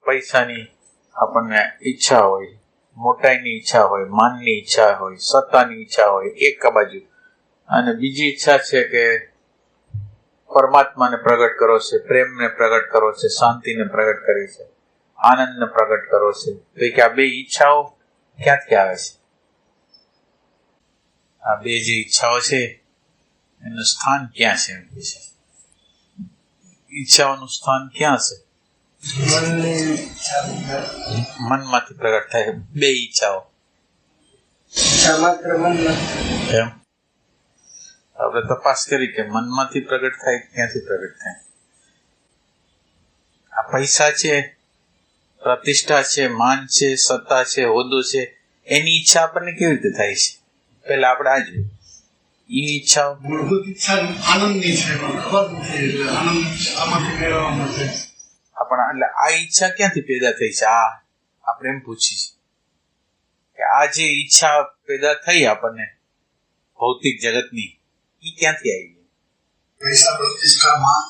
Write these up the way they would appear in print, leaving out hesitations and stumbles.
પૈસાની આપણને ઈચ્છા હોય, મોટાઈની ઈચ્છા હોય, માનની ઈચ્છા હોય, સત્તાની ઈચ્છા હોય એક બાજુ, અને બીજી ઈચ્છા છે કે પરમાત્માને પ્રગટ કરો છે, પ્રેમને પ્રગટ કરો છે, શાંતિને પ્રગટ કરી છે, આનંદને પ્રગટ કરો છે. તો કે આ બે ઈચ્છાઓ ક્યાંથી આવે છે? આ બે જે ઈચ્છાઓ છે એનું સ્થાન ક્યાં છે? એમ છે ઈચ્છાઓનું સ્થાન ક્યાં છે? મનમાંથી પ્રગટ થાય બે ઈચ્છાઓ. એમ આપણે તપાસ કરી કે મનમાંથી પ્રગટ થાય ક્યાંથી પ્રગટ થાય? આ પૈસા છે, પ્રતિષ્ઠા છે, માન છે, સત્તા છે, હોદ્દો છે, એની ઈચ્છા આપણને કેવી રીતે થાય છે? પેલા આપણે આ જોઈએ. એ ઈચ્છાઓ મૂળભૂત ઈચ્છા આનંદની છે, ખબર નથી એટલે આનંદ આમાંથી મેળવવા માટે. આપણા એટલે આ ઈચ્છા ક્યાંથી પેદા થઈ છે? આ આપણે એમ પૂછીએ કે આ જે ઈચ્છા પેદા થઈ આપણને ભૌતિક જગતની, એ ક્યાંથી આવી ગઈ? પૈસા, પ્રતિષ્ઠા, માન,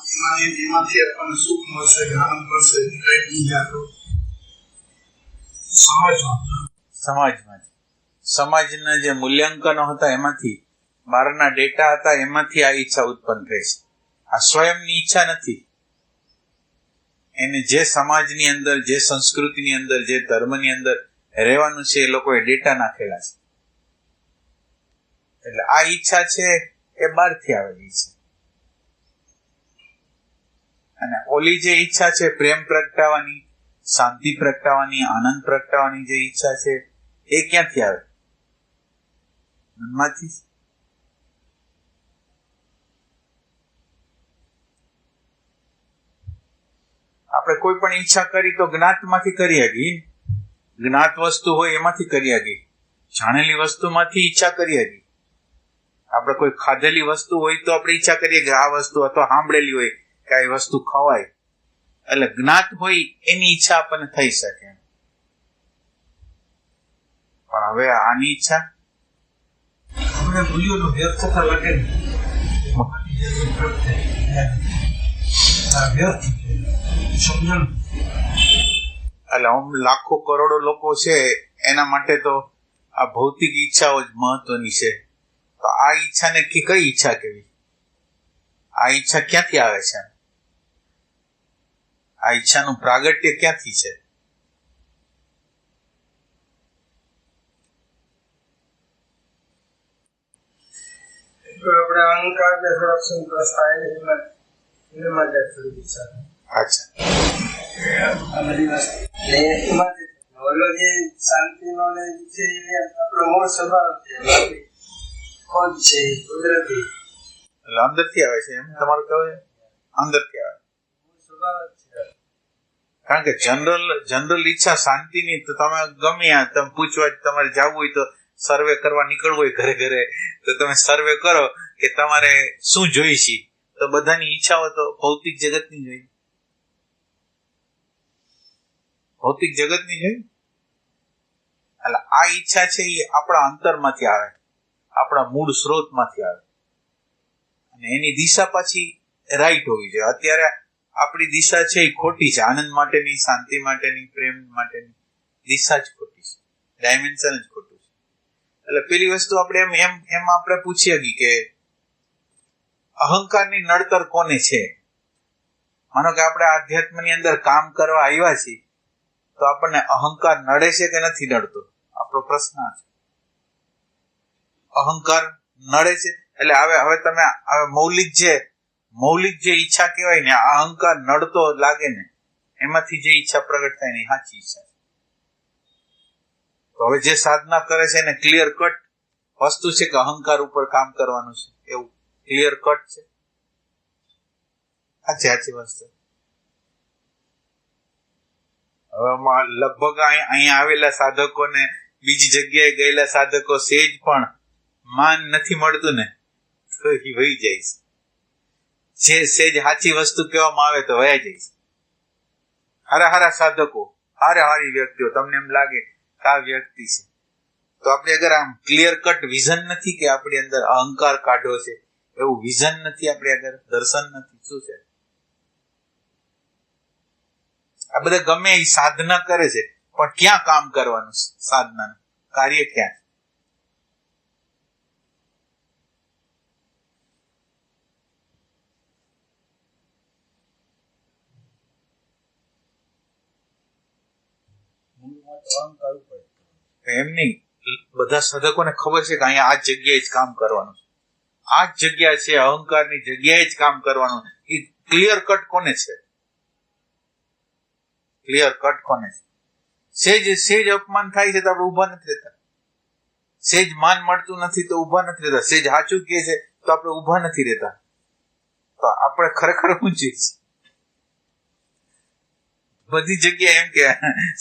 એમાંથી આપણને સુખ મળશે, આનંદ મળશે, કઈ બીજા તો સમાજમાંથી, સમાજના જે મૂલ્યાંકનો હતા એમાંથી, બહારના ડેટા હતા એમાંથી આ ઈચ્છા ઉત્પન્ન થઈ છે. આ સ્વયંની ઈચ્છા નથી. એને જે સમાજની અંદર, જે સંસ્કૃતિની અંદર, જે ધર્મની અંદર રહેવાનું છે એ લોકોએ ડેટા નાખેલા છે. એટલે આ ઈચ્છા છે એ બહારથી આવેલી છે. અને ઓલી જે ઈચ્છા છે પ્રેમ પ્રગટાવવાની, શાંતિ પ્રગટાવવાની, આનંદ પ્રગટાવવાની જે ઈચ્છા છે એ ક્યાંથી આવે? મનમાંથી. આપણે કોઈ પણ ઈચ્છા કરી તો જ્ઞાતમાંથી કરી શકીએ. જ્ઞાત વસ્તુ હોય એમાંથી કરી શકીએ. જાણેલી વસ્તુમાંથી ઈચ્છા કરી શકીએ. આપણે કોઈ ખાધેલી વસ્તુ હોય તો આપણે ઈચ્છા કરીએ કે આ વસ્તુ, અથવા સાંભળેલી હોય કે આ વસ્તુ ખવાય. એટલે જ્ઞાત હોય એની ઈચ્છા આપણને થઈ શકે. પણ હવે આની ઈચ્છા આપણે ભૂલ્યો વ્યર્થ થતા લાગે ને, સમજણ. એટલે આમ લાખો કરોડો લોકો છે એના માટે તો આ ભૌતિક ઈચ્છાઓ જ મહત્વની છે. તો આ ઈચ્છાને કઈ ઈચ્છા કેવી? આ ઈચ્છા ક્યાંથી આવે છે? આ ઈચ્છાનું પ્રાગટ્ય ક્યાંથી છે? આપણે અહંકાર ને થોડાક સંતોષ થાય ને એના માટે થોડી ઈચ્છા. અચ્છા, આ બધી વસ્તુ એમાંથી ઓલો જે શાંતિનો ને છે એ આપણો મૂળ સ્વભાવ છે, ખોદ છે, કુદરતી. એટલે અંદરથી આવે છે એમ તમારું કહેવું છે? અંદરથી આવે સ્વભાવ છે. કારણ કે જનરલ ઈચ્છા શાંતિની તો તમે ગમે તમે પૂછવા તમારે જવું હોય તો સર્વે કરવા નીકળવું હોય ઘરે ઘરે તો તમે સર્વે કરો કે તમારે શું જોઈ છે, તો બધાની ઈચ્છાઓ તો ભૌતિક જગતની જોઈ, ભૌતિક જગતની જોઈ. એટલે આ ઈચ્છા છે એ આપણા અંતરમાંથી આવે, આપણા મૂળ સ્ત્રોતમાંથી આવે, અને એની દિશા પાછી રાઈટ હોવી જોઈએ. અત્યારે આપણી દિશા છે એ ખોટી છે. આનંદ માટેની, શાંતિ માટેની, પ્રેમ માટેની દિશા જ ખોટી છે, ડાયમેન્શન જ ખોટું છે. એટલે પેલી વસ્તુ આપણે એમ આપણે પૂછીએ કે અહંકારની નડતર કોને છે? માનો કે આપણે આધ્યાત્મની અંદર કામ કરવા આવ્યા છીએ તો આપણને અહંકાર નડે છે કે નથી નડતો? આપણો પ્રશ્ન છે. અહંકાર નડે છે એટલે હવે તમે મૌલિક જે ઈચ્છા કહેવાય ને, આ અહંકાર નડતો લાગે ને, એમાંથી જે ઈચ્છા પ્રગટ થાય ને એ સાચી ઈચ્છા છે. તો હવે જે સાધના કરે છે એને ક્લિયર કટ વસ્તુ છે કે અહંકાર ઉપર કામ કરવાનું છે, એવું ક્લિયર કટ છે. સાચી વસ્તુ. હવે લગભગ અહીંયા આવેલા સાધકોને બીજી જગ્યાએ ગયેલા સાધકો સેજ પણ માન નથી મળતું ને તો એ વહી જાય છે. જે સેજ સાચી વસ્તુ કહેવામાં આવે તો વયા જાય છે. હારા સાધકો, હારી વ્યક્તિઓ, તમને એમ લાગે કે આ વ્યક્તિ છે, તો આપણે અગર આમ ક્લિયર કટ વિઝન નથી કે આપણી અંદર અહંકાર કાઢો છે, એવું વિઝન નથી, આપણે અગર દર્શન નથી, શું છે? આ બધા ગમે એ સાધના કરે છે, પણ ક્યાં કામ કરવાનું છે? સાધનાનું કાર્ય ક્યાં? એમ નહીં, બધા સાધકોને ખબર છે કે અહીંયા આ જગ્યાએ જ કામ કરવાનું છે, આ જ જગ્યા છે, અહંકારની જગ્યાએ જ કામ કરવાનું. એ ક્લિયર કટ કોને છે? ક્લિયર કટ કોને છે? સેજ અપમાન થાય છે તો આપણે ઉભા નથી રહેતા, સેજ માન મળતું નથી તો ઉભા નથી રહેતા, સેજ સાચું કહે છે તો આપણે ઉભા નથી રહેતા. તો આપણે ખરેખર ઊંચી છીએ બધી જગ્યાએ. એમ કે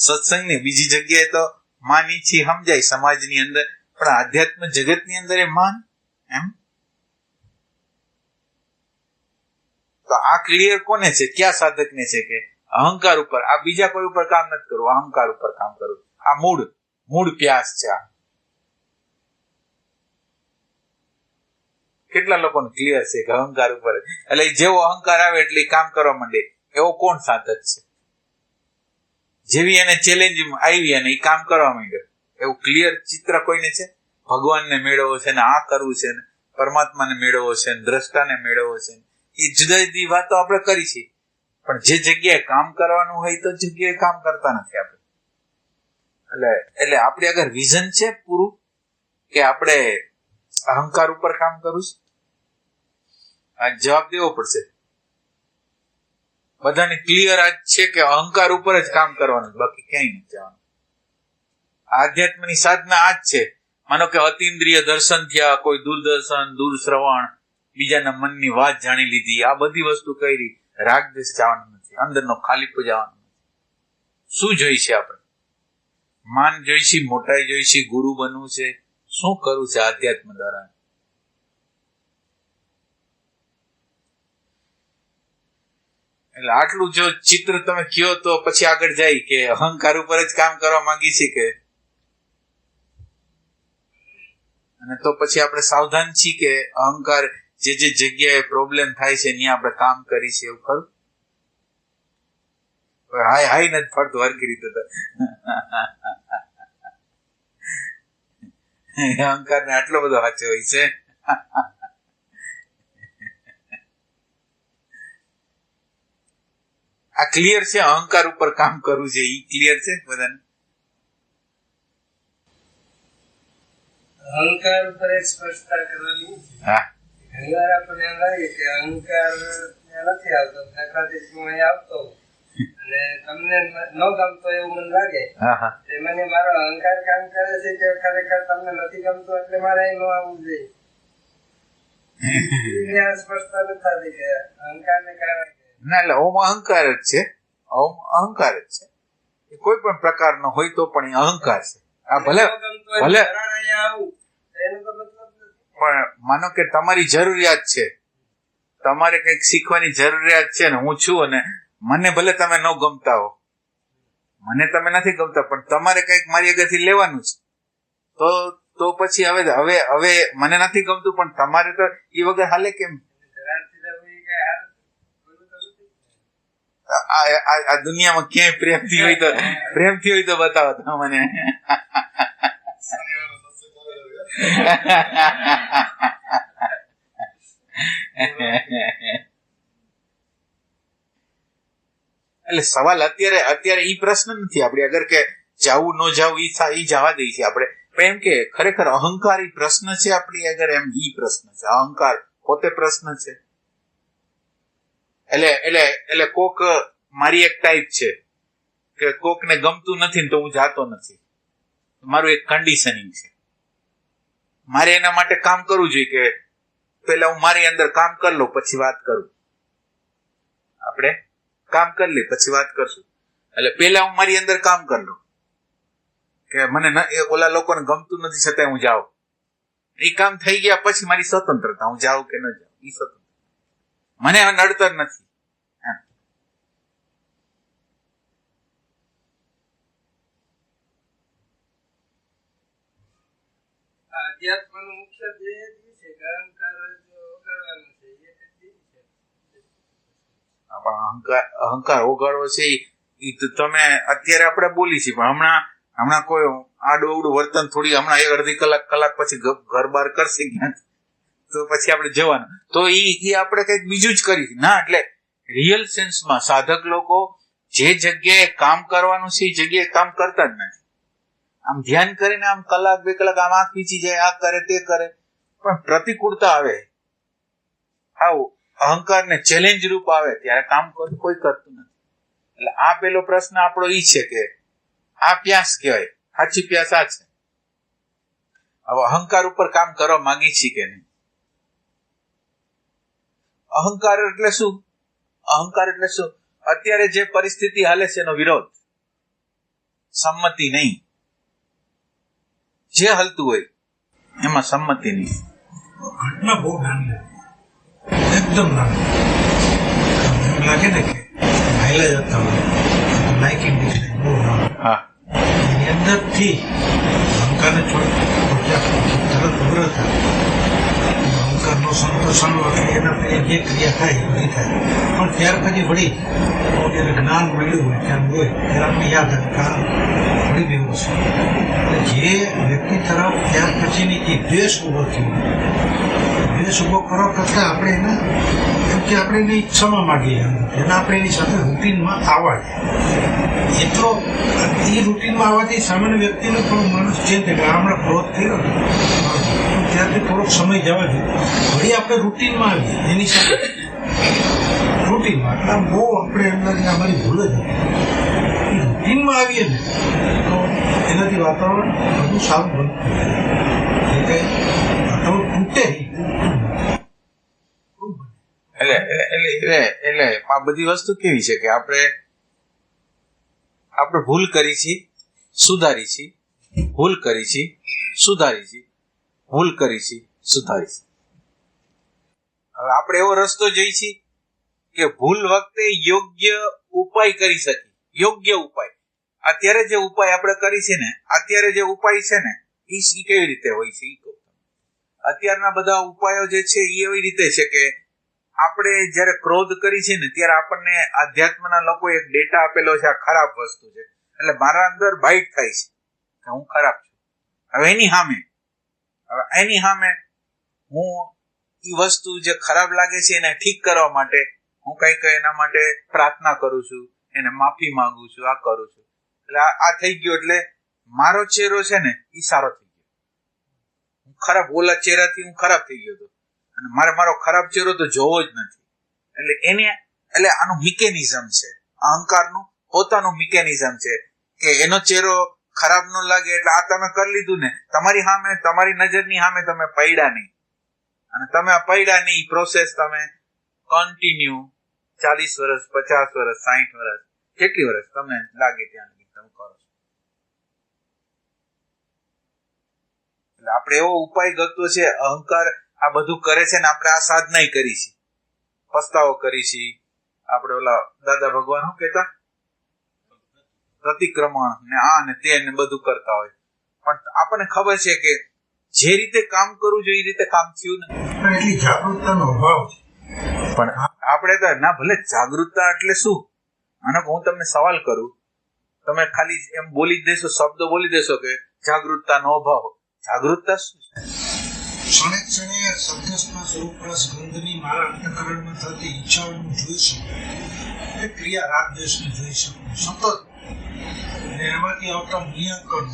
સત્સંગની બીજી જગ્યાએ તો માન ઈચ્છી સમજાય સમાજની અંદર, પણ આધ્યાત્મ જગતની અંદર એ માન એમ. તો આ ક્લિયર કોને છે? ક્યાં સાધકને છે? કે અહંકાર ઉપર. આ બીજા કોઈ ઉપર કામ નથી કરવું, અહંકાર ઉપર કામ કરવું. આ મૂળ પ્યાસ છે. આ કેટલા લોકોને ક્લિયર છે કે અહંકાર ઉપર, એટલે જેવો અહંકાર આવે એટલે કામ કરવા માંડે. એવો કોણ સાધક છે? જેવી એને ચેલેન્જ આવી અને એ કામ કરવા માંડ્યો, એવું ક્લિયર ચિત્ર કોઈને છે? ભગવાનને મેળવવો છે ને આ કરવું છે ને પરમાત્માને મેળવવો છે ને દ્રષ્ટાને મેળવવો છે, એ જુદા જુદી વાતો આપણે કરી છે, પણ જે જગ્યાએ કામ કરવાનું હોય તો જગ્યાએ કામ કરતા નથી આપણે. એટલે આપણી આગળ વિઝન છે પૂરું કે આપણે અહંકાર ઉપર કામ કરવું છે? આ જવાબ દેવો પડશે બધાને. ક્લિયર આજ છે કે અહંકાર ઉપર જ કામ કરવાનું, બાકી ક્યાંય નથી જવાનું. આધ્યાત્મની સાધના આજ છે. માનો કે અતિન્દ્રિય દર્શન થયા, કોઈ દૂરદર્શન, દૂરશ્રવણ, બીજાના મનની વાત જાણી લીધી, આ બધી વસ્તુ કરી, રાગદ્વેષ જવાનું નથી, અંદરનો ખાલીપો જવાનું નથી. શું જોઈ છે આપણે? માન જોઈશી, મોટાઈ જોઈશી, ગુરુ બનવું છે, શું કરવું છે આધ્યાત્મ દ્વારા? એટલે આટલું જો ચિત્ર તમે કયો તો પછી આગળ જાય કે અહંકાર ઉપર જ કામ કરવા માંગી છે કે, અને તો પછી આપણે સાવધાન છીએ કે અહંકાર જે જગ્યાએ પ્રોબ્લેમ થાય છે ત્યાં આપણે કામ કરી છે, એવું ખરું? હાય નથી ફરતું હરખી રીતે તો અહંકાર ને આટલો બધો સાચો હોય છે. આ ક્લિયર છે? અહંકાર ઉપર કામ કરવું છે ઈ ક્લિયર છે બધાને? અહંકાર ઉપર એક સ્પષ્ટતા કરવાની. હા, ઘણી વાર આપણને એમ લાગે કે અહંકાર નથી આવતો, દાખલાથી હું અહીં આવતો અને તમને ન ગમતો એવું મને લાગે, મને મારો અહંકાર કામ કરે છે કે ખરેખર તમને નથી ગમતું એટલે મારે અહીં ન આવવું જોઈએ? સ્પષ્ટતા નથી થતી કે અહંકાર ને કારણે ના. એટલે ઓમ અહંકાર જ છે, ઓમ અહંકાર જ છે. કોઈ પણ પ્રકારનો હોય તો પણ એ અહંકાર છે. આ ભલે પણ માનો કે તમારી જરૂરિયાત છે, તમારે કંઈક શીખવાની જરૂરિયાત છે ને હું છું, અને મને ભલે તમે ન ગમતા હો, મને તમે નથી ગમતા, પણ તમારે કંઈક મારી આગળથી લેવાનું છે, તો પછી હવે મને નથી ગમતું પણ તમારે તો એ વગર હાલે કેમ? આ દુનિયામાં ક્યાંય પ્રેમથી હોય તો બતાવો તો મને. એટલે સવાલ અત્યારે ઈ પ્રશ્ન નથી આપડી આગળ કે જાવું ન જાવું ઈ જવા દઈ છે આપણે, પણ એમ કે ખરેખર અહંકાર ઈ પ્રશ્ન છે આપડી આગળ, એમ ઈ પ્રશ્ન છે. અહંકાર પોતે પ્રશ્ન છે. એટલે કોક મારી એક ટાઈપ છે કે કોક ને ગમતું નથી ને તો હું જાતો નથી, મારું એક કન્ડિશનિંગ છે. મારે એના માટે કામ કરવું જોઈએ કે પેલા હું મારી અંદર કામ કરી લઉં પછી વાત કરું. આપણે કામ કરી લે પછી વાત કરશું. એટલે પેલા હું મારી અંદર કામ કરી લઉં કે મને ઓલા લોકોને ગમતું નથી છતાં હું જાઉં. એ કામ થઈ ગયા પછી મારી સ્વતંત્રતા, હું જાઉં કે ન જાઉં એ સ્વતંત્ર, મને હવે નડતર નથી. અધ્યાત્મનું મુખ્ય ધ્યેય એ છે કે અહંકાર ઓગાળવાનો છે. અહંકાર ઓગાળવો છે એ તો તમે અત્યારે આપણે બોલી છીએ, પણ હમણાં કોઈ આડું અવડું વર્તન થોડી હમણાં એક અડધી કલાક પછી ઘર બહાર કરશે ક્યાં, તો પછી આપણે જવાનું, તો એ આપણે કંઈક બીજું જ કરી ના. એટલે રિયલ સેન્સમાં સાધક લોકો જે જગ્યાએ કામ કરવાનું છે એ જગ્યાએ કામ કરતા જ નથી. આમ ધ્યાન કરીને આમ કલાક 2 કલાક આમ આંખ પીચી જાય, આ કરે તે કરે, પણ પ્રતિકૂળતા આવે, આવું અહંકારને ચેલેન્જ રૂપ આવે ત્યારે કામ કોઈ કરતું નથી. એટલે આ પેલો પ્રશ્ન આપણો ઈ છે કે આ પ્યાસ કહેવાય, સાચી પ્યાસ આ છે. હવે અહંકાર ઉપર કામ કરવા માંગી છીએ કે નહીં? અહંકાર એટલે શું? અહંકાર એટલે શું? અત્યારે જે પરિસ્થિતિ હાલે છે એનો વિરોધ, સંમતિ નહીં. જે હાલતું હોય એમાં સંમતિ નહીં. ઘટના બહુ નાની, એકદમ નાની. એમ લાગે ને કે હાઈલા જતા હોય, લાઇકિંગ ડિસ્લાઇક બહુ નાનું. હા, એની અંદરથી અહંકારને તરત ઉગ્ર થાય. અહંકારનો સંતોષણ એટલે એના પેલી જે ક્રિયા થાય એ બધી થાય. પણ ત્યાર પછી વળી જ્યારે જ્ઞાન મળ્યું હોય ત્યારે હોય ત્યારે આપણે યાદ આવે કારણ વળી બી એવું છે. જે વ્યક્તિ તરફ ત્યાર પછીની જે દ્વેષ ઉભો થયો, દ્વેષ ઉભો કરવા કરતાં આપણે એના એમ કે આપણે એની ક્ષમા માગીએ, એના આપણે એની સાથે રૂટીનમાં આવવા દે. એટલો એ રૂટીનમાં આવવાથી સામાન્ય વ્યક્તિનો થોડો માણસ ચેન્જ થાય. હમણાં ક્રોધ થયો ત્યારથી થોડોક સમય જવા જોઈએ, વળી આપણે રૂટીનમાં આવીએ એની સાથે રૂટીનમાં. એટલે બહુ આપણે એમ લાગે અમારી ભૂલ જ હતી. રૂટીનમાં આવીએ ને તો એનાથી વાતાવરણ બધું સારું બનતું જાય. એટલે વાતાવરણ તૂટે એટલે આ બધી વસ્તુ કેવી છે કે આપણે ભૂલ કરી છે, સુધારી છે, ભૂલ કરી છે, સુધારી છે, ભૂલ કરી છે, સુધારી છે. હવે આપણે એવો રસ્તો જઈ છીએ કે ભૂલ વખતે યોગ્ય ઉપાય કરી શકીએ. યોગ્ય ઉપાય, અત્યારે જે ઉપાય આપણે કરી છે ને, અત્યારે જે ઉપાય છે ને એ કેવી રીતે હોય છે? અત્યારના બધા ઉપાયો જે છે એ એવી રીતે છે કે આપણે જયારે ક્રોધ કરી છે ને ત્યારે આપણને આધ્યાત્મના લોકો એક ડેટા આપેલો છે, આ ખરાબ વસ્તુ છે, એટલે મારા અંદર બાઇટ થાય છે કે હું ખરાબ છું. હવે એની સામે હું એ વસ્તુ જે ખરાબ લાગે છે એને ઠીક કરવા માટે હું કઈક એના માટે પ્રાર્થના કરું છું, એને માફી માંગુ છું, આ કરું છું. એટલે આ થઈ ગયો, એટલે મારો ચહેરો છે ને એ સારો થઈ ગયો. હું ખરાબ, ઓલા ચહેરાથી હું ખરાબ થઈ ગયો હતો અને મારો ખરાબ ચહેરો તો જોવો જ નથી. એટલે આનું મિકેનિઝમ છે, અહંકારનું પોતાનું મિકેનિઝમ છે કે એનો ચહેરો ખરાબ ન લાગે એટલે આ તમે કરી લીધું ને, તમારી સામે, તમારી નજરની સામે તમે પડ્યા નહીં, અને તમે આ પડ્યા નહીં પ્રોસેસ તમે કન્ટિન્યુ 40 વર્ષ, 50 વર્ષ, 60 વર્ષ, કેટલી વર્ષ તમને લાગે ત્યાં લગી તમે કરો છો. એટલે આપણે એવો ઉપાય ગતો છે, અહંકાર આ બધું કરે છે ને આપણે આ સાધના કરી છે, પસ્તાવો કરી છે. આપણે ઓલા દાદા ભગવાન શું કહેતા, પ્રતિક્રમણ ને આ ને તે ને બધું કરતા હોય, પણ આપણને ખબર છે કે જે રીતે કામ કરવું જોઈએ એ રીતે કામ થયું ને. એટલી જાગૃતતાનો અભાવ છે. પણ આપણે તો ના, ભલે જાગૃતતા એટલે શું? અને હું તમને સવાલ કરું, તમે ખાલી એમ બોલી જ દેશો, શબ્દો બોલી દેશો કે જાગૃતતાનો અભાવ. જાગૃતતા શું છે? ક્ષણે ક્ષણે શબ્દ સ્પર્શ રૂપ રસ ગંધની મારા અંતઃકરણમાં થતી ઈચ્છાઓનું જોઈ શકું, એ ક્રિયા રાગ દેશને જોઈ શકું સતત, અને એમાંથી આવતા મૂલ્યાંકન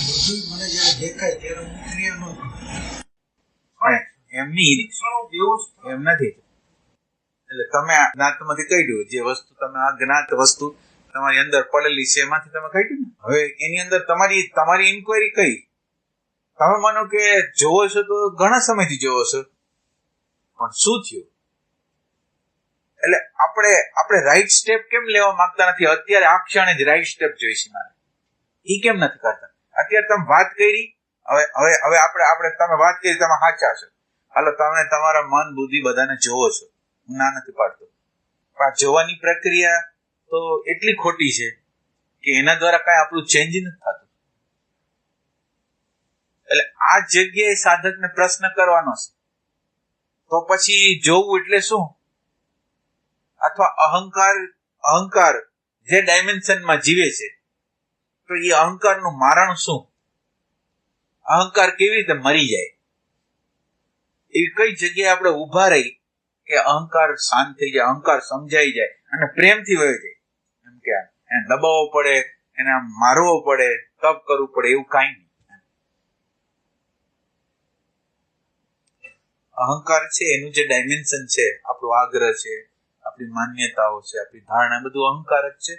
બધું મને જયારે દેખાય ત્યારે હું ક્રિયા ન કરું. એમ નથી. એટલે તમે આ જ્ઞાતમાંથી કાઢ્યું, જે વસ્તુ તમે આ જ્ઞાત વસ્તુ તમારી અંદર પડેલી છે એમાંથી તમે કાઢ્યું ને. હવે એની અંદર તમારી ઇન્ક્વાયરી કરી, તમે માનો કે જોવો છો તો ઘણા સમયથી જોવો છો, પણ શું થયું? એટલે આપણે રાઈટ સ્ટેપ કેમ લેવા માંગતા નથી? અત્યારે આ ક્ષણે જ રાઈટ સ્ટેપ જોઈશે મારે, એ કેમ નથી કરતા? અત્યારે તમે વાત કરી, હવે આપણે તમે વાત કરી, તમે સાચા છો, હાલો તમે તમારા મન બુદ્ધિ બધાને જોવો છો, હું ના નથી પાડતો, પણ આ જોવાની પ્રક્રિયા તો એટલી ખોટી છે કે એના દ્વારા કઈ આપણું ચેન્જ નથી થતું. એટલે આ જગ્યાએ સાધકને પ્રશ્ન કરવાનો છે, તો પછી જોવું એટલે શું? અથવા અહંકાર જે ડાયમેન્શનમાં જીવે છે તો એ અહંકારનું મારણ શું? અહંકાર કેવી રીતે મરી જાય? એવી કઈ જગ્યાએ આપણે ઊભા રહી કે અહંકાર શાંત થઈ જાય, અહંકાર સમજાઈ જાય અને પ્રેમથી વયો જાય? એમ કે એને દબાવવો પડે, એને મારવો પડે, તપ કરવું પડે, એવું કાંઈ નહીં. અહંકાર છે એનું જે ડાયમેન્શન છે, આપણો આગ્રહ છે, આપણી માન્યતાઓ છે, આપણી ધારણા, બધું અહંકાર જ છે.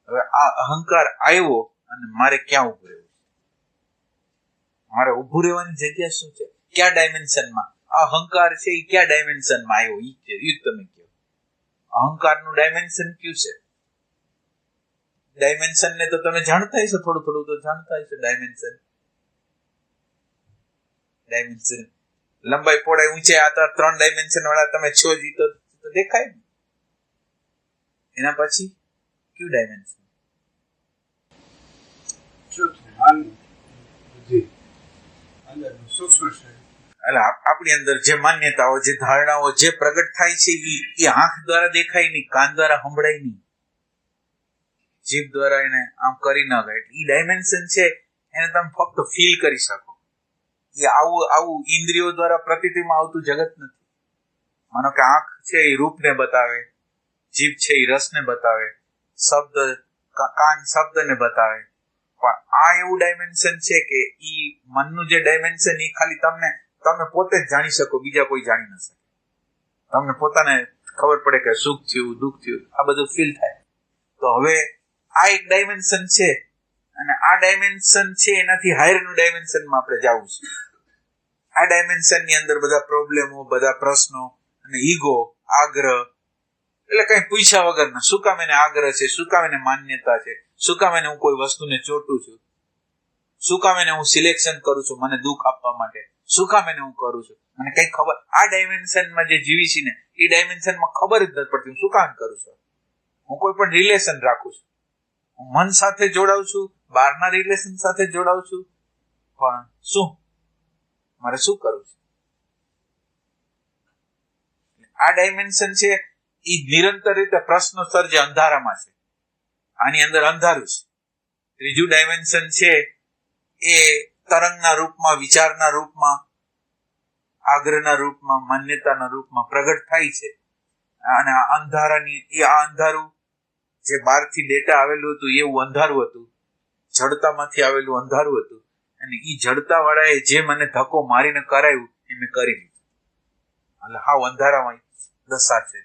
હવે આ અહંકાર આવ્યો અને મારે ક્યાં ઉભું રહેવું? મારે ઉભું રહેવાની જગ્યા શું છે? કયા ડાયમેન્શનમાં આ અહંકાર છે? એ કયા ડાયમેન્શનમાં આવ્યો? એ તમે કહો. અહંકારનું ડાયમેન્શન કયું છે? ડાયમેન્શન ને તો તમે જાણતા હશો, થોડું થોડું તો જાણતા હશો. ડાયમેન્શન લંબાઈ, પહોળાઈ, ઊંચાઈ, આ 3 ડાયમેન્શન વાળા તમે છો જ, તો દેખાય ને. એના પછી કયું ડાયમેન્શન? એટલે આપણી અંદર જે માન્યતાઓ, જે ધારણાઓ, જે પ્રગટ થાય છે એ આંખ દ્વારા દેખાય નહીં, કાન દ્વારા સંભળાય નહીં, જીભ દ્વારા એને આમ કરી ન ગય. એ ડાયમેન્શન છે એને તમે ફક્ત ફીલ કરી શકો. એ આવું ઇન્દ્રિયો દ્વારા પ્રતીતિમાં આવતું જગત નથી. માનો કે આંખ છે એ રૂપને બતાવે, જીભ છે એ રસને બતાવે, કાન શબ્દને બતાવે, પણ આ એવું ડાયમેન્શન છે કે ઈ મનનું જે ડાયમેન્શન એ ખાલી તમે પોતે જ જાણી શકો, બીજા કોઈ જાણી ન શકે. તમને પોતાને ખબર પડે કે સુખ થયું, દુઃખ થયું, આ બધું ફીલ થાય. તો હવે આ એક ડાયમેન્શન છે અને આ ડાયમેન્શન છે એનાથી હાયરનું ડાયમેન્શનમાં આપણે જવું છે. આ ડાયમેન્શનની અંદર બધા પ્રોબ્લેમો, બધા પ્રશ્નો અને ઈગો, આગ્રહ, એટલે કઈ પૂછ્યા વગરના શું કામ એને આગ્રહ છે, શું કામ એને માન્યતા છે, શું કામ એને હું કોઈ વસ્તુને ચોટું છું, શું કામ એને હું સિલેક્શન કરું છું મને દુઃખ આપવા માટે, શું કામ એને હું કરું છું, મને કઈ ખબર. આ ડાયમેન્શનમાં જે જીવી છે ને એ ડાયમેન્શનમાં ખબર જ નથી પડતી હું શું કામ કરું છું. હું કોઈ પણ રિલેશન રાખું છું, હું મન સાથે જોડાઉં છું, બહારના રિલેશન સાથે જોડાઉં છું, પણ શું મારે શું કરવું છે? આ ડાયમેન્શન છે એ નિરંતર રીતે પ્રશ્નો સર્જે અંધારામાં છે. આની અંદર અંધારું છે. ત્રીજું ડાયમેન્શન છે એ તરંગના રૂપમાં, વિચારના રૂપમાં, આગ્રહના રૂપમાં, માન્યતાના રૂપમાં પ્રગટ થાય છે. અને આ અંધારું જે બહારથી ડેટા આવેલું હતું એવું અંધારું હતું, જડતામાંથી આવેલું અંધારું હતું. અને એ જડતા વાળાએ જે મને ધક્કો મારીને કરાયું એ મેં કરી લીધું. એટલે હાવ અંધારામાં દશા છે.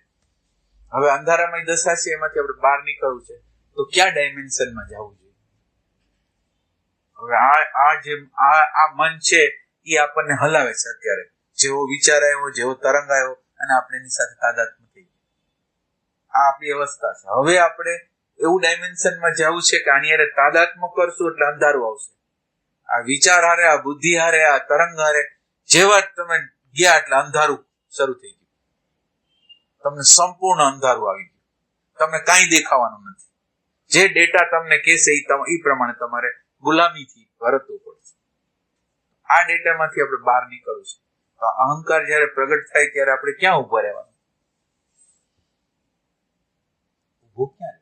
હવે અંધારામાં દશા છે એમાંથી આપણે બહાર નીકળવું છે તો કયા ડાયમેન્શનમાં જવું જોઈએ? હવે આ મન છે એ આપણને હલાવે છે. અત્યારે જેવો વિચાર આવ્યો, જેવો તરંગ આવ્યો અને આપણે એની સાથે તાદાત્મ્ય થઈ ગયું. આ આપણી અવસ્થા છે. હવે આપણે એવું ડાયમેન્શનમાં જવું છે કે આની હારે તાદાત્મ્ય કરશું એટલે અંધારું આવશે. આ વિચાર હારે, આ બુદ્ધિ હારે, આ તરંગ હારે જેવા તમે ગયા એટલે અંધારું શરૂ થઈ ગયું. તમને સંપૂર્ણ અંધારું આવી ગયું. તમને કાંઈ દેખાવાનું નથી. જે ડેટા તમને કહેશે એ પ્રમાણે તમારે ગુલામીથી વર્તવું પડશે. આ ડેટામાંથી આપણે બહાર નીકળવું છે. તો અહંકાર જયારે પ્રગટ થાય ત્યારે આપણે ક્યાં ઉભા રહેવાનું? ઉભું ક્યાં?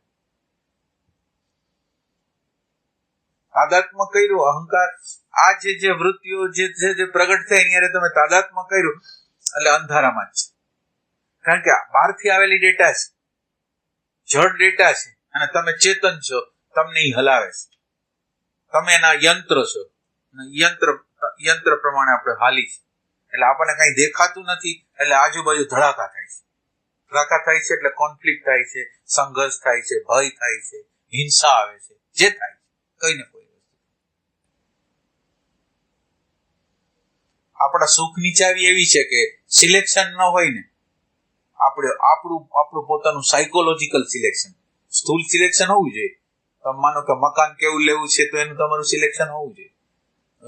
તાદાત્મ્ય કર્યું અહંકાર, આ જે વૃત્તિઓ જે પ્રગટ થાય ત્યારે તમે તાદાત્મ્ય કર્યું એટલે અંધારામાં જ છે. કારણ કે બહારથી આવેલી ડેટા છે, જડ ડેટા છે, અને તમે ચેતન છો, તમને એ હલાવે છે. તમે એના યંત્ર છો, યંત્ર પ્રમાણે આપણે હાલી છે. એટલે આપણને કઈ દેખાતું નથી એટલે આજુબાજુ ધડાકા થાય છે. ધડાકા થાય છે એટલે કોન્ફ્લિક્ટ થાય છે, સંઘર્ષ થાય છે, ભય થાય છે, હિંસા આવે છે, જે થાય છે કઈ ને કોઈ આપણા સુખની ચાવી એવી છે કે સિલેક્શન ન હોય ને, આપણું પોતાનું સાયકોલોજીકલ સિલેક્શન, સ્થૂળ સિલેક્શન હોવું જોઈએ. તમે માનો કે મકાન કેવું લેવું છે તો એનું તમારું સિલેક્શન હોવું જોઈએ,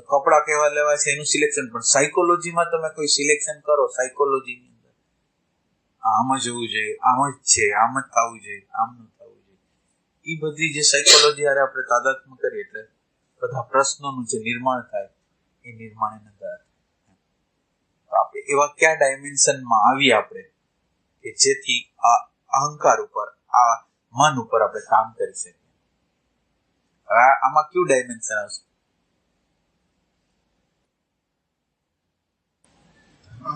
કપડા કેવા લેવા છે એનું સિલેક્શન. પણ સાયકોલોજીમાં તમે કોઈ સિલેક્શન કરો, સાયકોલોજીની અંદર આમ જ હોવું જોઈએ, આમ જ છે, આમ જ થવું જોઈએ, આમ ન થવું જોઈએ, એ બધી જે સાયકોલોજી હારે આપણે તાદાત્મ્ય કરીએ એટલે બધા પ્રશ્નોનું જે નિર્માણ થાય એ નિર્માણ એના દ્વારા. તો આપણે એવા કયા ડાયમેન્શનમાં આવીએ આપણે કે જેથી આ અહંકાર ઉપર, આ મન ઉપર આપણે કામ કરી શકીએ. હવે આમાં કયું ડાયમેન્શન આવશે?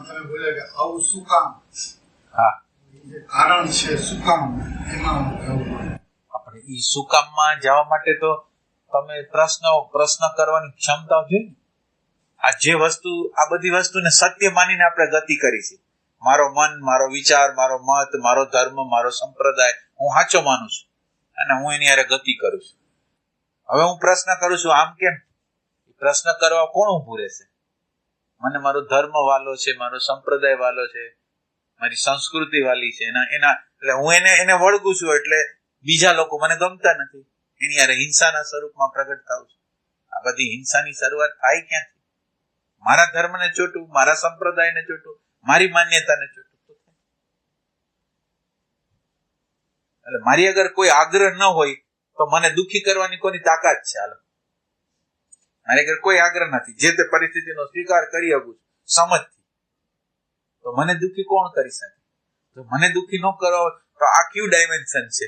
તમે બોલ્યા કે આવું શું કામ, હા, જે કારણ છે શું કામ, એમાં આપણે ઈ શું કામમાં જવા માટે તો તમે પ્રશ્ન કરવાની ક્ષમતા જોઈએ. આ જે વસ્તુ, આ બધી વસ્તુને સત્ય માનીને આપણે ગતિ કરી છે. મારો મન, મારો વિચાર, મારો મત, મારો ધર્મ, મારો સંપ્રદાય હું સાચો માનું છું અને હું એની હારે ગતિ કરું છું. હવે હું પ્રશ્ન કરું છું આમ કેમ? પ્રશ્ન કરવા કોણ ઊભું રહેશે? મને મારો ધર્મ વાલો છે, મારો સંપ્રદાય વાલો છે, મારી સંસ્કૃતિ વાલી છે, એના એટલે હું એને વળગું છું, એટલે બીજા લોકો મને ગમતા નથી, એની હારે હિંસાના સ્વરૂપમાં પ્રગટ થાઉં છું. આ બધી હિંસાની શરૂઆત થાય ક્યાંથી? મારા ધર્મને ચોટું, મારા સંપ્રદાયને ચોટું, મારી માન્યતાને ચોટું. એટલે મારી અગર કોઈ આગ્રહ ન હોય તો મને દુઃખી કરવાની કોની તાકાત છે? હાલો, મારી અગર કોઈ આગ્રહ નથી, જે તે પરિસ્થિતિનો સ્વીકાર કરી શકું સમજથી, તો મને દુઃખી કોણ કરી શકે? જો મને દુઃખી ન કરો તો આ કયું ડાયમેન્શન છે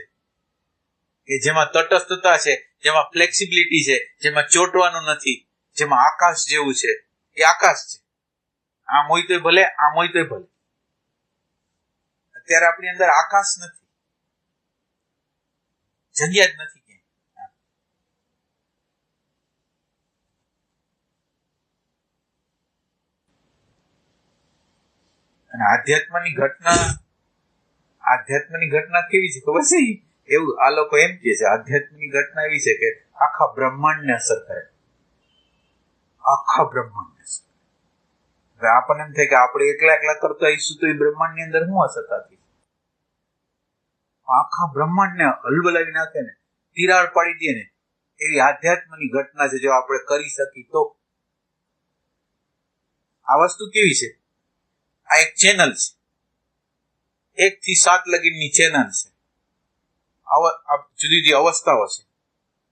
કે જેમાં તટસ્થતા છે, જેમાં ફ્લેક્સિબિલિટી છે, જેમાં ચોટવાનું નથી, જેમાં આકાશ જેવું છે? એ આકાશ છે. આમ હોય તોય ભલે, આમ હોય તોય ભલે. અત્યારે આપણી અંદર આકાશ નથી, જગ્યા જ નથી ક્યાંય. અને આધ્યાત્મની ઘટના કેવી છે ખબર છે? એવું આ લોકો એમ કહે છે, આધ્યાત્મની ઘટના એવી છે કે આખા બ્રહ્માંડને અસર કરે, આખા બ્રહ્માંડને અસર. હવે આપણને એમ થાય કે આપણે એકલા કરતા આવીશું તો એ બ્રહ્માંડની અંદર શું અસર થતી? આખા બ્રહ્માંડને હલબલાવી નાખે ને, તિરાડ પાડી દે ને, એવી આધ્યાત્મની ઘટના છે. જો આપણે કરી શકી તો. આ વસ્તુ કેવી છે? આ એક ચેનલ છે, 1 થી 7 લગીની ચેનલ છે. જુદી જુદી અવસ્થાઓ છે.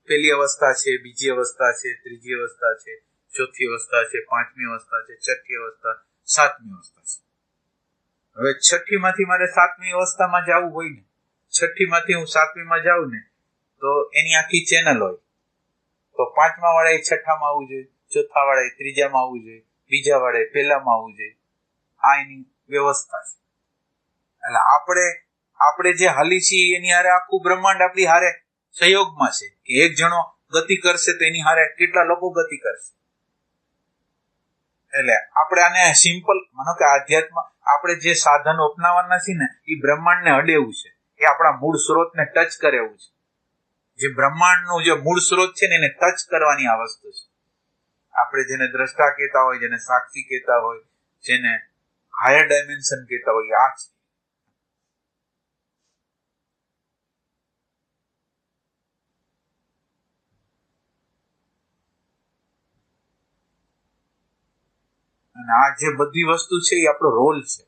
પહેલી અવસ્થા છે, બીજી અવસ્થા છે, ત્રીજી અવસ્થા છે, ચોથી અવસ્થા છે, 5મી અવસ્થા છે, 6ઠી અવસ્થા, 7મી અવસ્થા છે. હવે 6ઠી માંથી મારે 7મી અવસ્થામાં જવું હોય ને, 6ઠી માંથી હું 7મીમાં જાઉં ને, તો એની આખી ચેનલ હોય. તો 5મા વાળાએ 6ઠામાં આવવું જોઈએ, ચોથા વાળાએ 3જામાં આવવું જોઈએ, બીજા વાળાએ 1લામાં આવવું જોઈએ. આ એની વ્યવસ્થા છે. એટલે આપણે જે હાલી છીએ એની હારે આખું બ્રહ્માંડ આપણી હારે સહયોગમાં છે. કે એક જણો ગતિ કરશે તો એની હારે કેટલા લોકો ગતિ કરશે. એટલે આપણે આને સિમ્પલ માનો કે આધ્યાત્મ આપણે જે સાધનો અપનાવવાના છે ને, એ બ્રહ્માંડને અડેવું છે, એ આપણા મૂળ સ્ત્રોતને ટચ કરે એવું છે. જે બ્રહ્માંડનું જે મૂળ સ્ત્રોત છે ને, એને ટચ કરવાની આ વસ્તુ છે. આપણે જેને દ્રષ્ટા કહેતા હોય, જેને સાક્ષી કહેતા હોય, જેને હાયર ડાયમેન્શન કહેતા હોય, આ છે. અને આ જે બધી વસ્તુ છે એ આપણો રોલ છે.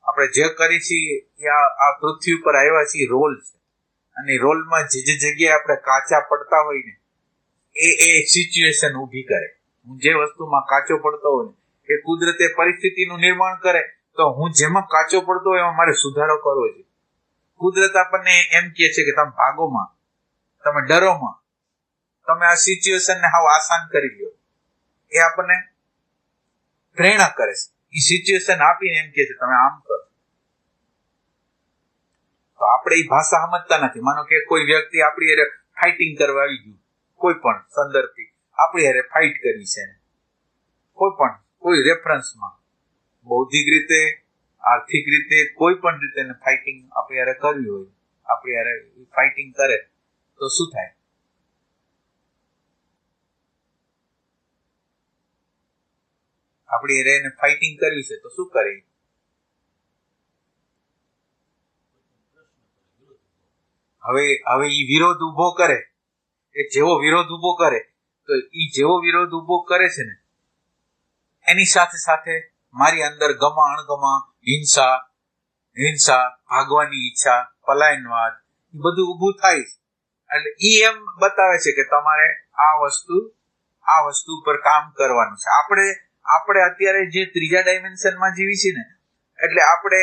આપણે જે કરી છીએ એ આ પૃથ્વી ઉપર આવ્યા છીએ રોલ છે. અને રોલમાં જે જગ્યાએ આપણે કાચા પડતા હોય ને, એ સિચ્યુએશન ઊભી કરે. હું જે વસ્તુમાં કાચો પડતો હોય ને, એ કુદરતે પરિસ્થિતિનું નિર્માણ કરે. તો હું જેમાં કાચો પડતો હોય એમાં મારે સુધારો કરવો છે. કુદરત આપણને એમ કહે છે કે તમે ભાગોમાં, તમે ડરોમાં, તમે આ સિચ્યુએશનને હાવ આસાન કરી લો. એ આપણને પ્રેરણા કરે છે. એ સિચ્યુએશન આપીને એમ કે છે તમે આમ કરો. તો આપણે એ ભાષા સમજતા નથી. માનો કે કોઈ વ્યક્તિ આપણી હારે ફાઇટિંગ કરવા આવી ગયું, કોઈ પણ સંદર્ભથી આપણી હારે ફાઇટ કરી છે, કોઈ રેફરન્સમાં, બૌદ્ધિક રીતે, આર્થિક રીતે, કોઈ પણ રીતે ફાઇટિંગ આપણી હારે કરવી હોય, આપણી હારે ફાઇટિંગ કરે તો શું થાય? આપણી હારે એને ફાઇટિંગ કરવી છે તો શું કરે? હવે ઈ વિરોધ ઉભો કરે, એ જેવો વિરોધ ઉભો કરે, તો ઈ જેવો વિરોધ ઉભો કરે છે ને, એની સાથે સાથે મારી અંદર ગમા અણગમા, હિંસા, ભાગવાની ઈચ્છા, પલાયનવાદ, એ બધું ઊભું થાય. એટલે ઈ એમ બતાવે છે કે તમારે આ વસ્તુ પર કામ કરવાનું છે. આપણે અત્યારે જે 3જા ડાયમેન્શનમાં જીવી છે ને, એટલે આપણે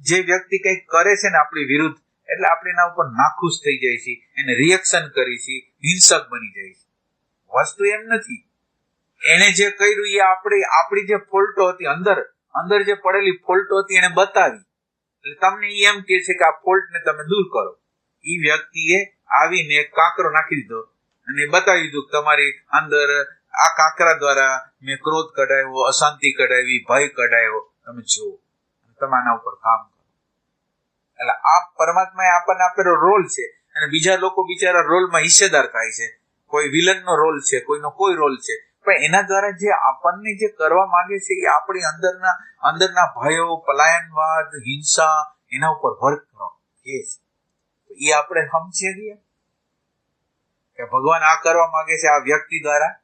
જે વ્યક્તિ કંઈક કરે છે ને આપણી વિરુદ્ધ, એટલે આપણે એના ઉપર નાખુશ થઈ જાય છે, એને રિએક્શન કરી છે, હિંસક બની જાય છે. વસ્તુ એમ નથી. એને જે કર્યું એ આપણી જે ફોલ્ટો હતી, અંદર જે પડેલી ફોલ્ટો હતી એને બતાવી, એટલે તમને એમ કે છે કે આ ફોલ્ટને તમે દૂર કરો. એ વ્યક્તિએ આવીને એક કાંકરો નાખી દીધો અને બતાવી દીધું કે તમારી અંદર આ કાંકરા દ્વારા મેં ક્રોધ કઢાવ્યો, અશાંતિ કઢાવી, ભય કઢાવ્યો, તમે જુઓ, તમે આના ઉપર કામ કરો. એટલે આ પરમાત્માએ આપણને આપેલો રોલ છે અને બીજા લોકો બિચારા રોલમાં હિસ્સેદાર થાય છે. કોઈ વિલનનો રોલ છે, કોઈનો કોઈ રોલ છે, પણ એના દ્વારા જે આપણને જે કરવા માંગે છે એ આપણી અંદરના ભયો, પલાયનવાદ, હિંસા, એના ઉપર વર્ક કરો એ આપણે સમજીએ છીએ કે ભગવાન આ કરવા માંગે છે આ વ્યક્તિ દ્વારા.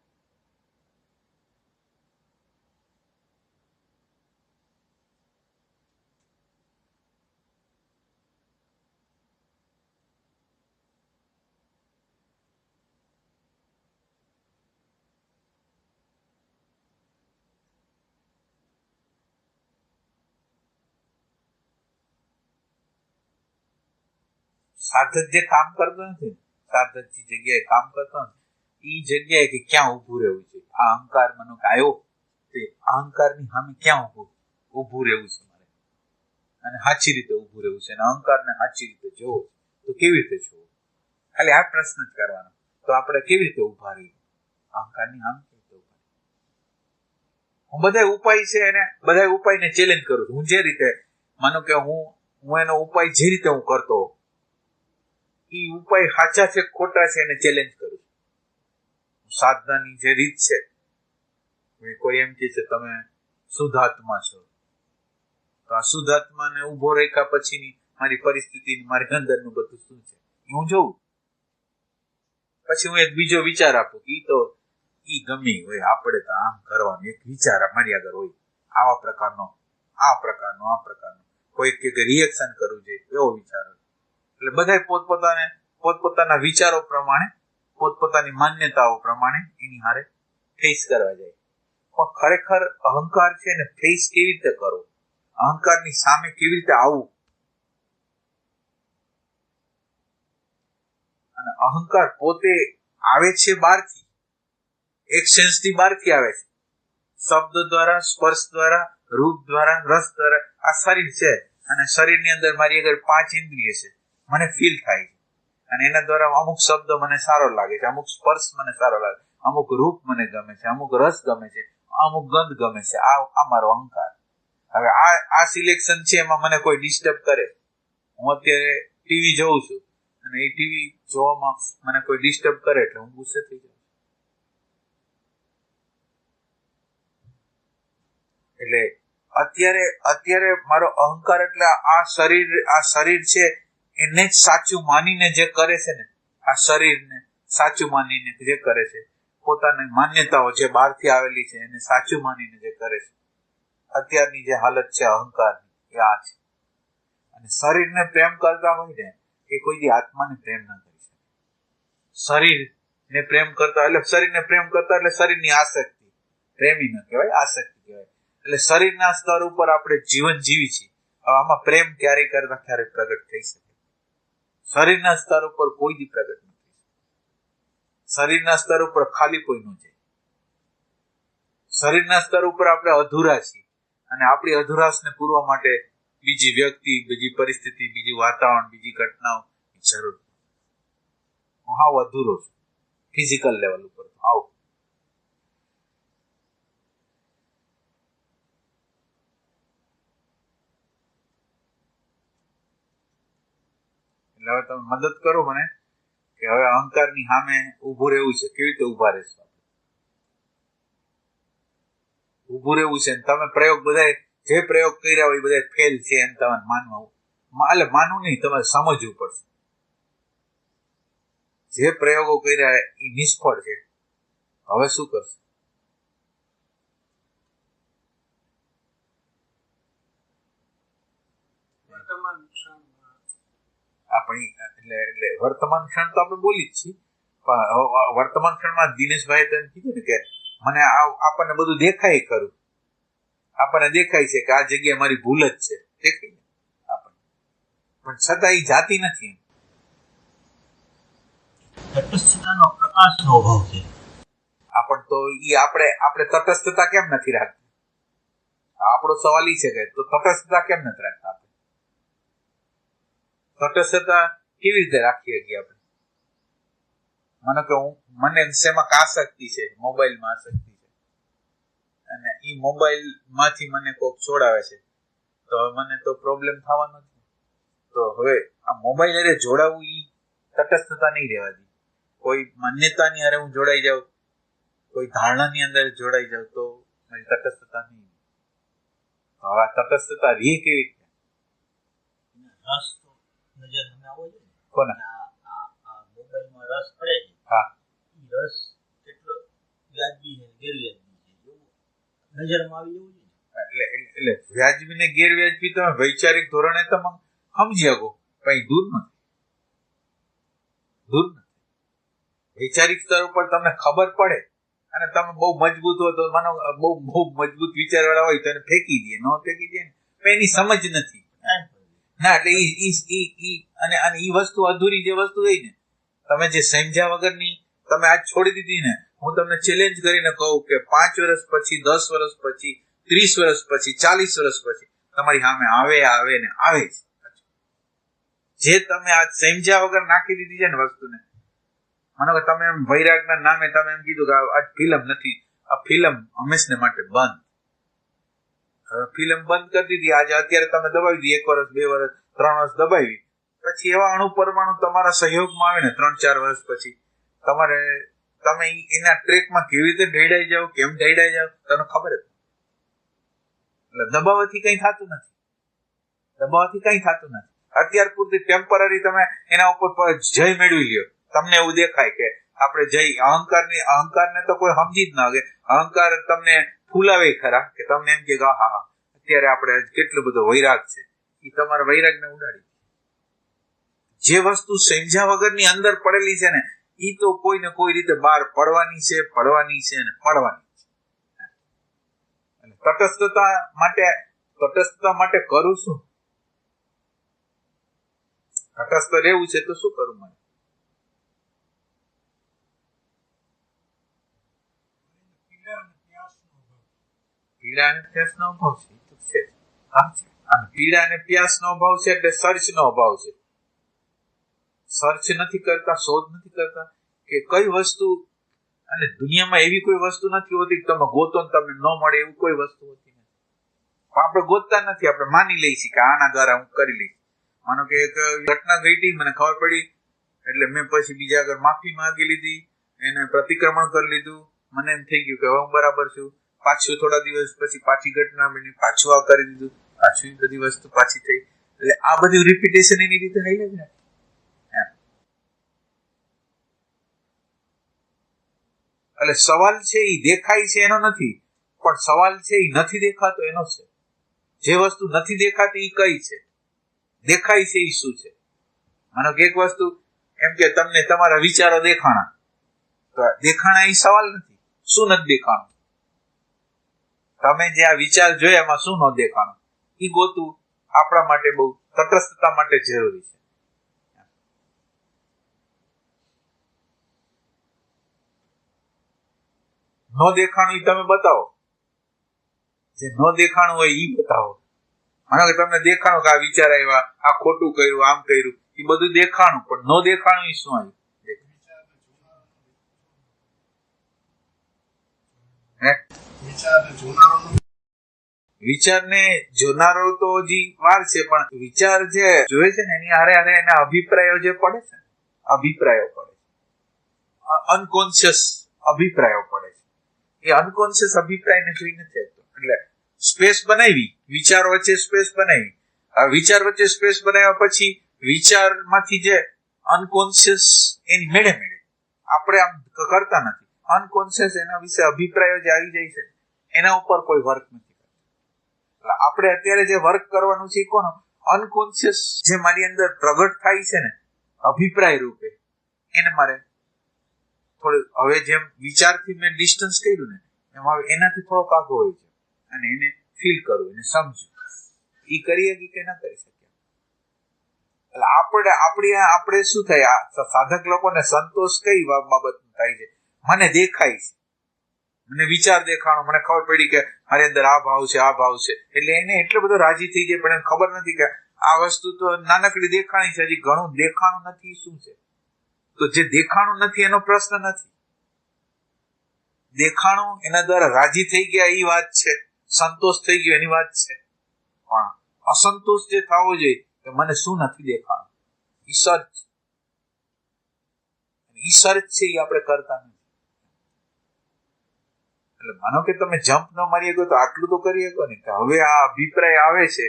સાધક જે કામ કરતો નથી, સાધક જે જગ્યાએ કામ કરતો નથી, એ જગ્યાએ કે ક્યાં ઉભું રહેવું છે. આ અહંકાર મને આવ્યો, તે અહંકારની સામે ક્યાં ઉભું રહેવું છે મારે, અને સાચી રીતે ઉભું રહેવું છે, અને અહંકારને સાચી રીતે જોવો તો કેવી રીતે જોવો, ખાલી આ પ્રશ્ન જ કરવાનો. તો આપણે કેવી રીતે ઉભા રહીએ અહંકારની સામે? કેવી રીતે ઉભા? હું બધા ઉપાય છે એને બધા ઉપાયને ચેલેન્જ કરું છું. હું જે રીતે માનો કે હું એનો ઉપાય જે રીતે હું કરતો, એ ઉપાય સાચા છે ખોટા છે એને ચેલેન્જ કરું છું. સાધનાની જે રીત છે, કોઈ એમ કે છે તમે શુદ્ધાત્મા છો, તો આ શુદ્ધાત્માને ઉભો રાખ્યા પછીની મારી પરિસ્થિતિ, મારી અંદરનું બધું શું છે એ હું જોઉં. પછી હું એક બીજો વિચાર આપું કે ઈ ગમે હોય, આપણે તો આમ કરવાનું એક વિચાર મારી આગળ હોય, આવા પ્રકારનો કોઈ કે રિએક્શન કરવું જોઈએ એવો વિચાર હોય. એટલે બધા પોતપોતાના વિચારો પ્રમાણે, પોતપોતાની માન્યતાઓ પ્રમાણે એની હારે ફેસ કરવા જાય. પણ ખરેખર અહંકાર છે ને ફેસ કેવી રીતે કરવો, અહંકારની સામે કેવી રીતે આવવું. અને અહંકાર પોતે આવે છે બહારથી, એક સેન્સથી બહારથી આવે છે, શબ્દ દ્વારા, સ્પર્શ દ્વારા, રૂપ દ્વારા, રસ દ્વારા. આ શરીર છે અને શરીરની અંદર મારી આગળ 5 ઇન્દ્રિય છે, મને ફીલ થાય છે, અને એના દ્વારા અમુક શબ્દ મને સારો લાગે છે, અમુક સ્પર્શ મને સારો લાગે, અમુક રૂપ મને ગમે છે, અમુક રસ ગમે છે, અમુક ગંધ ગમે છે. આ મારો અહંકાર. હવે આ સિલેક્શન છે, એમાં મને કોઈ ડિસ્ટર્બ કરે, હું અત્યારે ટીવી જોઉં છું અને એ ટીવી જોવામાં મને કોઈ ડિસ્ટર્બ કરે એટલે હું ગુસ્સે થઈ જાઉં. એટલે અત્યારે મારો અહંકાર એટલે આ શરીર છે એને જ સાચું માનીને જે કરે છે ને, આ શરીરને સાચું માનીને જે કરે છે, પોતાની માન્યતાઓ જે બહારથી આવેલી છે એને સાચું માનીને જે કરે છે, અત્યારની જે હાલત છે અહંકારની એ આ છે. અને શરીરને પ્રેમ કરતા હોય ને એ કોઈ દી આત્માને પ્રેમ ના કરી શકે. શરીરને પ્રેમ કરતા એટલે શરીરની આસક્તિ, પ્રેમી ન કહેવાય, આસક્તિ કહેવાય. એટલે શરીરના સ્તર ઉપર આપણે જીવન જીવી છીએ. હવે આમાં પ્રેમ ક્યારેય કરતા ક્યારેક પ્રગટ થઈ શકે, શરીરના સ્તર ઉપર કોઈ દી પ્રગટ નથી. શરીરના સ્તર ઉપર ખાલી કોઈ ન જાય. શરીરના સ્તર ઉપર આપણે અધૂરા છીએ અને આપણી અધૂરાશને પૂરવા માટે બીજી વ્યક્તિ, બીજી પરિસ્થિતિ, બીજું વાતાવરણ, બીજી ઘટનાઓ જરૂર. હું હાવ અધૂરો છું ફિઝિકલ લેવલ ઉપર. હાવ એટલે હવે તમે મદદ કરો મને કે હવે અહંકારની સામે ઉભું રહેવું છે, કેવી રીતે ઉભા રહેશો? ઉભું રહેવું છે. તમે પ્રયોગ બધા જે પ્રયોગ કર્યા હોય બધા ફેલ છે એમ તમારે માનવું નહીં, તમારે સમજવું પડશે. જે પ્રયોગો કર્યા એ નિષ્ફળ છે, હવે શું કરશે? આપણી એટલે વર્તમાન ક્ષણ તો આપણે બોલી જ છીએ, પણ વર્તમાન ક્ષણમાં દિનેશભાઈ તો એમ કીધું ને કે મને આપણને બધું દેખાય ખરું, આપણને દેખાય છે કે આ જગ્યાએ મારી ભૂલ જ છે, દેખાય આપણને. પણ છતાં એ જાતી નથી. તટસ્થતાનો પ્રકાશનો અભાવ છે. આપણ તો ઈ આપણે તટસ્થતા કેમ નથી રાખતા? આપણો સવાલ ઈ છે કે તો તટસ્થતા કેમ નથી રાખતા? આપણે તટસ્થતા કેવી રીતે રાખીએ કે આપણે? મને કે મને શેમાં આસક્તિ છે, મોબાઈલમાં આસક્તિ છે, અને ઈ મોબાઈલ માંથી મને કોક છોડાવે છે, તો મને તો પ્રોબ્લેમ થવાનો જ. તો હવે આ મોબાઈલ અરે જોડાવું ઈ તટસ્થતા નહીં રહેવા દે. કોઈ માન્યતાની હારે હું જોડાઈ જાઉં, કોઈ ધારણાની અંદર જોડાઈ જાઉં તો મારી તટસ્થતા નહીં. હવે તટસ્થતા રહી કેવી રીતે? રસ તો નજર સામે આવવો જોઈએ. કોને? મોબાઈલમાં રસ પડે છે. હા, ઈ રસ કેટલો વ્યાજબી છે, ગેરવ્યાજબી છે, એવું નજરમાં આવી જવું જોઈએ. એટલે વ્યાજબી ને ગેરવ્યાજબી તમે વૈચારિક ધોરણે તમે સમજી શકો, કઈ દૂર નથી. વૈચારિક સ્તર ઉપર તમને ખબર પડે, અને તમે બહુ મજબૂત હો તો માનો બહુ મજબૂત વિચાર વાળા હોય તો એને ફેંકી દે, ન ફેંકી દે ને એની સમજ નથી. ના, એટલે અને ઈ વસ્તુ અધૂરી જે વસ્તુ હોય ને, તમે જે સમજ્યા વગરની તમે આજ છોડી દીધી ને, હું તમને ચેલેન્જ કરીને કહું કે 5 વર્ષ પછી, 10 વર્ષ પછી, 30 વર્ષ પછી, 40 વર્ષ પછી તમારી સામે આવે ને આવે જ. જે તમે આજ સમજ્યા વગર નાખી દીધી છે ને વસ્તુને, માનો કે તમે એમ વૈરાગના નામે તમે એમ કીધું કે આ ફિલ્મ નથી, આ ફિલ્મ હંમેશને માટે બંધ. હવે ફિલ્મ બંધ કરી દીધી, આજે અત્યારે તમે દબાવી દીધી, 1 વર્ષ, 2 વર્ષ, 3 વર્ષ દબાવી, પછી એવા અણુ પરમાણુ તમારા સહયોગમાં આવે ને 3-4 વર્ષ પછી, તમે એના ટ્રેકમાં કેવી રીતે ઢેડાઈ જાવ, કેમ ઢેડાઈ જાવ તમને ખબર જ. એટલે દબાવવાથી કઈ થતું નથી. અત્યાર પૂરતી ટેમ્પરરી તમે એના ઉપર જય મેળવી લ્યો, તમને એવું દેખાય કે આપણે જય અહંકારને તો કોઈ સમજી જ ના. અહંકાર તમને ફૂલાવે ખરા કે તમને એમ કે હા અત્યારે આપણે કેટલો બધો વૈરાગ છે, એ તમારા વૈરાગને ઉડાડી. જે વસ્તુ સમજ્યા વગરની અંદર પડેલી છે ને, એ તો કોઈ ને કોઈ રીતે બહાર પડવાની છે અને પડવાની છે. અને તટસ્થતા માટે કરું શું? તટસ્થ રહેવું છે તો શું કરું? મને પીડા અને પ્યાસનો અભાવ છે. પીડા અને પ્યાસનો અભાવ છે એટલે સર્ચનો અભાવ છે. સર્ચ નથી કરતા, શોધ નથી કરતા કે કઈ વસ્તુ, અને દુનિયામાં એવી કોઈ વસ્તુ નથી હોતી કે તમે ગોતો ને તમને ન મળે, એવું કોઈ વસ્તુ હોતી નથી. આપણે ગોતતા નથી, આપણે માની લઈએ છીએ કે આના દ્વારા હું કરી લઈશ. માનો કે એક ઘટના ઘટી, મને ખબર પડી એટલે મેં પછી બીજા આગળ માફી માંગી લીધી, એને પ્રતિક્રમણ કરી લીધું, મને એમ થઈ ગયું કે હવે હું બરાબર છું. પાછું થોડા દિવસ પછી પાછી ઘટના બની, પાછું આ કરી દીધું, પાછું બધી વસ્તુ પાછી થઈ. એટલે આ બધી રિપીટેશન એની રીતે થઈ જાય ને. એટલે સવાલ છે એ દેખાય છે એનો નથી, પણ સવાલ છે એ નથી દેખાતો એનો છે. જે વસ્તુ નથી દેખાતી એ કઈ છે, દેખાય છે એ શું છે? માનો કે એક વસ્તુ એમ કે તમને તમારા વિચારો દેખાણા, તો દેખાણા એ સવાલ નથી. શું નથી દેખાણું? તમે જે આ વિચાર જોયા એમાં શું ન દેખાણું, એ ગોતું આપણા માટે બહુ તટસ્થતા માટે જરૂરી છે. ન દેખાણું એ તમે બતાવો, જે ન દેખાણું હોય એ બતાવો. માનો કે તમને દેખાણું કે આ વિચાર આવ્યા, આ ખોટું કર્યું, આમ કર્યું, એ બધું દેખાણું, પણ ન દેખાણું એ શું આવ્યું? વિચારને જોનારો તો હજી વાર છે, પણ વિચાર જે જોયે છે ને એની હારે એના અભિપ્રાયો જે પડે છે, અનકોન્શિયસ અભિપ્રાયો પડે છે. એ અનકોન્શિયસ અભિપ્રાયને જોઈ નથી આવતો. એટલે સ્પેસ બનાવી, વિચાર વચ્ચે સ્પેસ બનાવી, વિચાર વચ્ચે સ્પેસ બનાવ્યા પછી વિચારમાંથી જે અનકોન્શિયસ એની મેળે આપણે આમ કરતા નથી. અનકોન્શિયસ એના વિશે અભિપ્રાયો જે આવી જાય છે એના ઉપર કોઈ વર્ક નથી કરતા. એટલે આપણે અત્યારે જે વર્ક કરવાનું છે કોનો? અનકોન્શિયસ જે મારી અંદર પ્રગટ થાય છે ને અભિપ્રાય રૂપે, એને મારે થોડું, હવે જેમ વિચારથી મેં ડિસ્ટન્સ કર્યું ને એમ હવે એનાથી થોડોક આગો હોય છે, અને એને ફીલ કરવું, એને સમજવું. એ કરીએ કે ના કરી શકીએ? એટલે આપણે શું થાય, સાધક લોકોને સંતોષ કઈ બાબત થાય છે? મને દેખાય છે, મને વિચાર દેખાણો, મને ખબર પડી કે મારી અંદર આ ભાવ છે, આ ભાવ છે, એટલે એને એટલો બધો રાજી થઈ જાય, પણ એને ખબર નથી કે આ વસ્તુ તો નાનકડી દેખાણી છે, હજી ઘણું દેખાણું નથી. શું છે? તો જે દેખાણું નથી એનો પ્રશ્ન નથી. દેખાણું એના દ્વારા રાજી થઈ ગયા એ વાત છે, સંતોષ થઈ ગયો એની વાત છે. પણ અસંતોષ જે થવો જોઈએ કે મને શું નથી દેખાણું, ઈ સર્ચ છે એ આપણે કરતા નથી. એટલે માનો કે તમે જમ્પ ન મારી શકો તો આટલું તો કરી શકો ને કે હવે આ અભિપ્રાય આવે છે,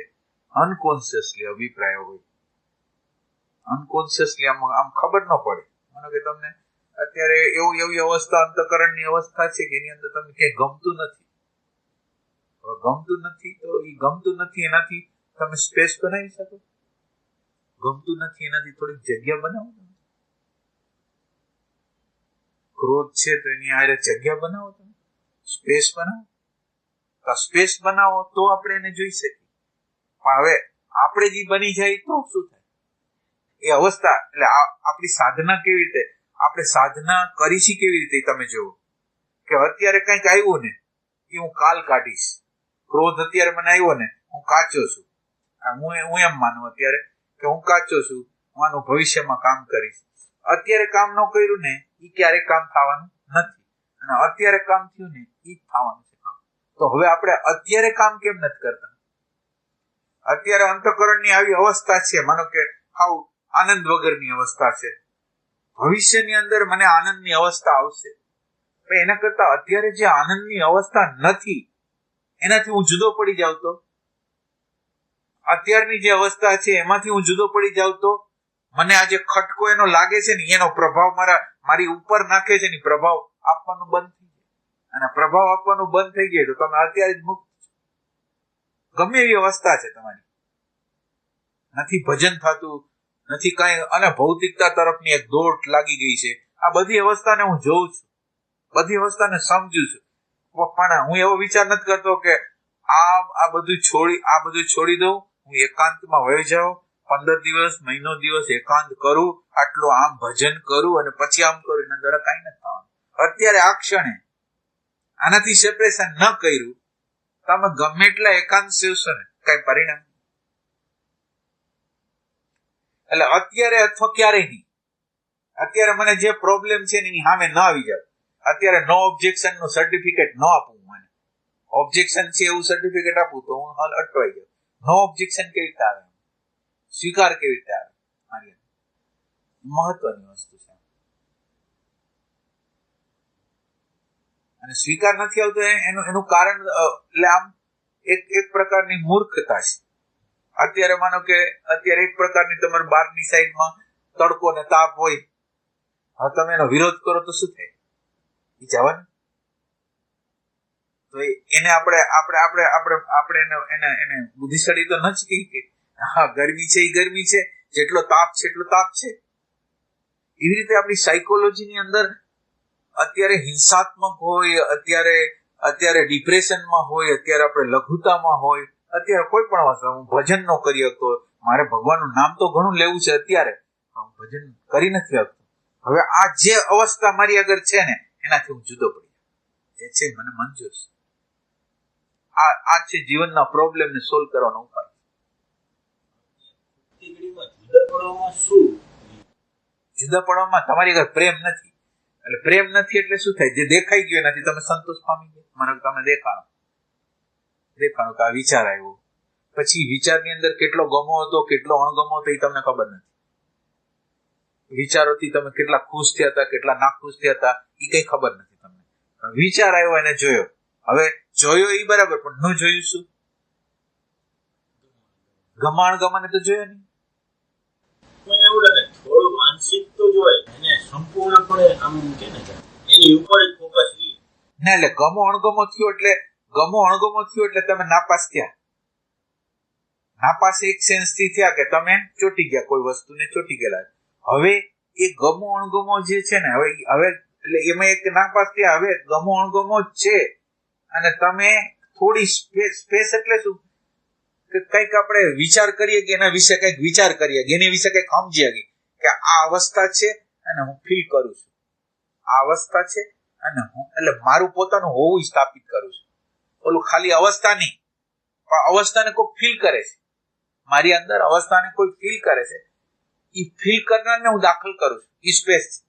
અનકોન્શિયસલી અભિપ્રાય હોય, અનકોન્શિયસલી આમ ખબર ન પડે. માનો કે તમને અત્યારે એવી અવસ્થા, અંતઃકરણની અવસ્થા છે કે એની અંદર તમને ક્યાંય ગમતું નથી. હવે ગમતું નથી તો એ ગમતું નથી એનાથી તમે સ્પેસ બનાવી શકો? ગમતું નથી એનાથી થોડીક જગ્યા બનાવો. ક્રોધ છે તો એની આરે જગ્યા બનાવો, તમે સ્પેસ બનાવો. તો સ્પેસ બનાવો તો આપણે એને જોઈ શકીએ. પણ હવે આપણે જે બની જાય તો શું થાય? એ અવસ્થા એટલે આપણી સાધના કેવી રીતે, આપણે સાધના કરીશી કેવી રીતે? તમે જુઓ કે અત્યારે કંઈક આવ્યું ને એ હું કાલ કાઢીશ. ક્રોધ અત્યારે મને આવ્યો ને, હું કાચો છું, હું એમ માનું અત્યારે કે હું કાચો છું, હું આનું ભવિષ્યમાં કામ કરીશ. અત્યારે કામ ન કર્યું ને એ ક્યારેય કામ થવાનું નથી, અને અત્યારે કામ થયું ને એ જ થવાનું છે કામ. તો હવે આપણે અત્યારે કામ કેમ નથી કરતા? અત્યારે અંતઃકરણની આવી અવસ્થા છે, માનો કે હાવ આનંદ વગરની અવસ્થા છે. ભવિષ્યની અંદર મને આનંદની અવસ્થા આવશે, પણ એના કરતા અત્યારે જે આનંદની અવસ્થા નથી એનાથી હું જુદો પડી જાઉં તો, અત્યારની જે અવસ્થા છે એમાંથી હું જુદો પડી જાઉં તો મને આ જે ખટકો એનો લાગે છે ને એનો પ્રભાવ મારી ઉપર નાખે છે ને, પ્રભાવ આપવાનું બંધ થઈ જાય. અને પ્રભાવ આપવાનું બંધ થઈ જાય તો તમે અત્યારે જ મુક્ત છો. ગમે એવી અવસ્થા છે તમારી, નથી ભજન થતું, નથી કઈ, અને ભૌતિકતા તરફની એક દોટ લાગી ગઈ છે. આ બધી અવસ્થાને હું જોઉં છું, બધી અવસ્થાને સમજુ છું, પણ હું એવો વિચાર નથી કરતો કે આ બધું છોડી દઉં, હું એકાંતમાં વહી જાઉં, 15 દિવસ, મહિનો દિવસ એકાંત કરું, આટલું આમ ભજન કરું અને પછી આમ કરું. એના દ્વારા કઈ નથી થવાનું. અત્યારે આ ક્ષણે આનાથી સેપરેશન ન કર્યું, તમે ગમે એટલા એકાંત સેવશો ને કઈ પરિણામ. એટલે અત્યારે અથવા ક્યારેય નહીં, અત્યારે મને જે પ્રોબ્લેમ છે એની સામે ન આવી જાવ. અત્યારે નો ઓબ્જેક્શન નું સર્ટિફિકેટ ન આપું, મને ઓબ્જેક્શન છે એવું સર્ટિફિકેટ આપું તો હું અટવાઈ જાઉં. નો ઓબ્જેક્શન કેવી રીતે આવે, સ્વીકાર કેવી રીતે આવે? મારી મહત્વની વસ્તુ છે. અને સ્વીકાર નથી આવતો એનું કારણ એટલે આમ એક પ્રકારની મૂર્ખતા છે. અત્યારે માનો કે અત્યારે એક પ્રકારની તમારી બહારની સાઈડમાં તડકો ને તાપ હોય, હવે તમે એનો વિરોધ કરો તો શું થાય? એ જવાનું. તો એને આપણે એને બુદ્ધિશાળી તો ન જ કહી કે હા ગરમી છે એ ગરમી છે, જેટલો તાપ છે એટલો તાપ છે. એવી રીતે આપણી સાયકોલોજીની અંદર અત્યારે હિંસાત્મક હોય, અત્યારે ડિપ્રેશનમાં હોય, અત્યારે આપણે લઘુતામાં હોય, અત્યારે કોઈ પણ વસ્તુ હું ભજન ન કરી શકતો, મારે ભગવાનનું નામ તો ઘણું લેવું છે અત્યારે, હું ભજન કરી નથી શકતો. હવે આ જે અવસ્થા મારી આગળ છે ને એનાથી હું જુદો પડી જે છે મને મંજૂર છે. આ છે જીવનના પ્રોબ્લેમને સોલ્વ કરવાનો ઉપાય. જુદા પડવામાં તમારી આગળ પ્રેમ નથી. એટલે પ્રેમ નથી એટલે શું થાય? જે દેખાઈ ગયું એનાથી તમે સંતોષ પામી ગયા. મને તમે દેખાણો કે આ વિચાર આવ્યો, પછી વિચારની અંદર કેટલો ગમો હતો કેટલો અણગમો હતો એ તમને ખબર નથી. વિચારોથી તમે કેટલા ખુશ થયા હતા, કેટલા નાખુશ થયા હતા એ કઈ ખબર નથી તમને. વિચાર આવ્યો એને જોયો, હવે જોયો એ બરાબર, પણ ન જોયું શું? ગમાણ ગમાને તો જોયો નહીં. એવું લાગે થોડું માનસિક તો જોવાય, એને સંપૂર્ણપણે આમ કે ને એની ઉપર જ ફોકસ રહે ના. એટલે ગમો અણગમો થયો એટલે તમે નાપાસ થયા. નાપાસ એક સેન્સ થી થયા કે તમે ચોટી ગયા, કોઈ વસ્તુને ચોટી ગયેલા. હવે એ ગમો અણગમો જે છે ને હવે એટલે એમાં એક નાપાસ થયા, હવે ગમો અણગમો જ છે અને તમે થોડી સ્પેસ એટલે શું? કે કંઈક આપણે વિચાર કરીએ કે એના વિશે કંઈક વિચાર કરીએ કે એની વિશે કંઈક સમજીએ કે આ અવસ્થા છે અને હું ફીલ કરું છું, આ અવસ્થા છે અને હું એટલે મારું પોતાનું હોવું સ્થાપિત કરું છું. ઓલું ખાલી અવસ્થા નહીં, પણ અવસ્થાને કોઈ ફીલ કરે છે, મારી અંદર અવસ્થાને કોઈ ફીલ કરે છે, એ ફીલ કરનારને હું દાખલ કરું છું. એ સ્પેસ છે.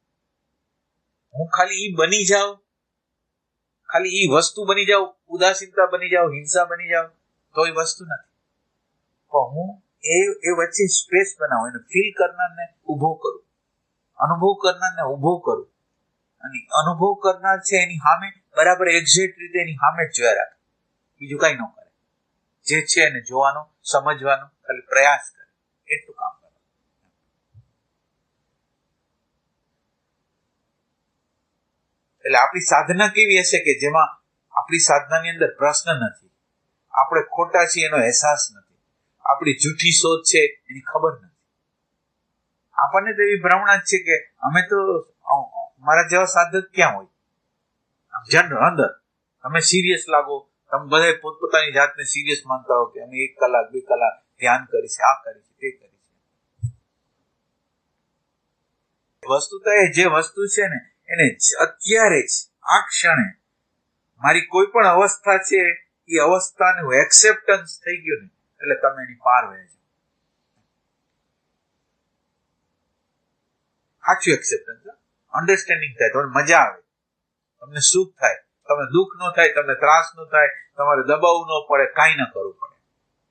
હું ખાલી ઈ બની જાઉં, ખાલી ઈ વસ્તુ બની જાઉં, ઉદાસીનતા બની જાઉં, હિંસા બની જાઉં, તો એ વસ્તુ નથી. પણ હું એ વચ્ચે સ્પેસ બનાવું, એને ફીલ કરનારને ઊભો કરું, અનુભવ કરનારને ઊભો કરું, અને અનુભવ કરનાર છે એની સામે બરાબર એક્ઝેક્ટ રીતે એની સામે જ જોયા રાખે, બીજું કઈ ન કરે. જે છે એને જોવાનો, સમજવાનો ખાલી પ્રયાસ કરે, એટલું કામ કરે. એટલે આપણી સાધના કેવી હશે કે જેમાં આપણી સાધનાની અંદર પ્રશ્ન નથી, આપણે ખોટા છીએ એનો અહેસાસ નથી, આપણી જૂઠી શોધ છે એની ખબર નથી. આપણને તો એવી ભ્રમણા જ છે કે અમે તો મારા જેવા સાધક ક્યાં હોય. જનરલ અંદર તમે સિરિયસ લાગો, તમે બધા પોતપોતાની જાતને સિરિયસ માનતા હો કે અમે 1 કલાક 2 કલાક ધ્યાન કરી છે, આ કરી છે, તે કરી છે. વસ્તુ તો એ જે વસ્તુ છે ને એને અત્યારે જ આ ક્ષણે મારી કોઈ પણ અવસ્થા છે એ અવસ્થાનું એક્સેપ્ટન્સ થઈ ગયું ને એટલે તમે એની પાર વહી જાઓ. સાચું એક્સેપ્ટન્સ, અન્ડરસ્ટેન્ડિંગ થાય, તમને મજા આવે, તમને સુખ થાય, તમને દુઃખ ન થાય, તમને ત્રાસ ન થાય, તમારે દબાવવું ન પડે, કાંઈ ન કરવું પડે,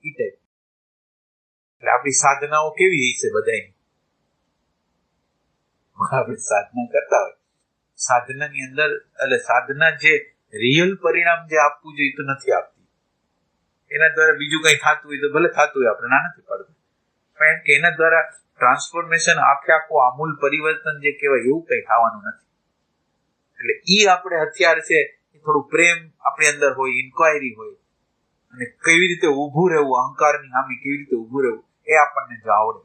ઈ ટાઈપ. એટલે આપણી સાધનાઓ કેવી છે બધાની, આપણે સાધના કરતા હોય, સાધનાની અંદર એટલે સાધના જે રિયલ પરિણામ જે આપવું જોઈએ તો નથી આપતી. એના દ્વારા બીજું કઈ થતું હોય તો ભલે થતું હોય, આપણે ના નથી પાડતું, પણ એમ કે એના દ્વારા ટ્રાન્સફોર્મેશન, આખું આમૂલ પરિવર્તન જે કહેવાય એવું કઈ થવાનું નથી. એટલે ઈ આપણે હથિયાર છે, એ થોડું પ્રેમ આપણી અંદર હોય, ઇન્ક્વાયરી હોય, અને કેવી રીતે ઊભું રહેવું, અહંકારની સામે કેવી રીતે ઊભું રહેવું, એ આપણને જો આવડે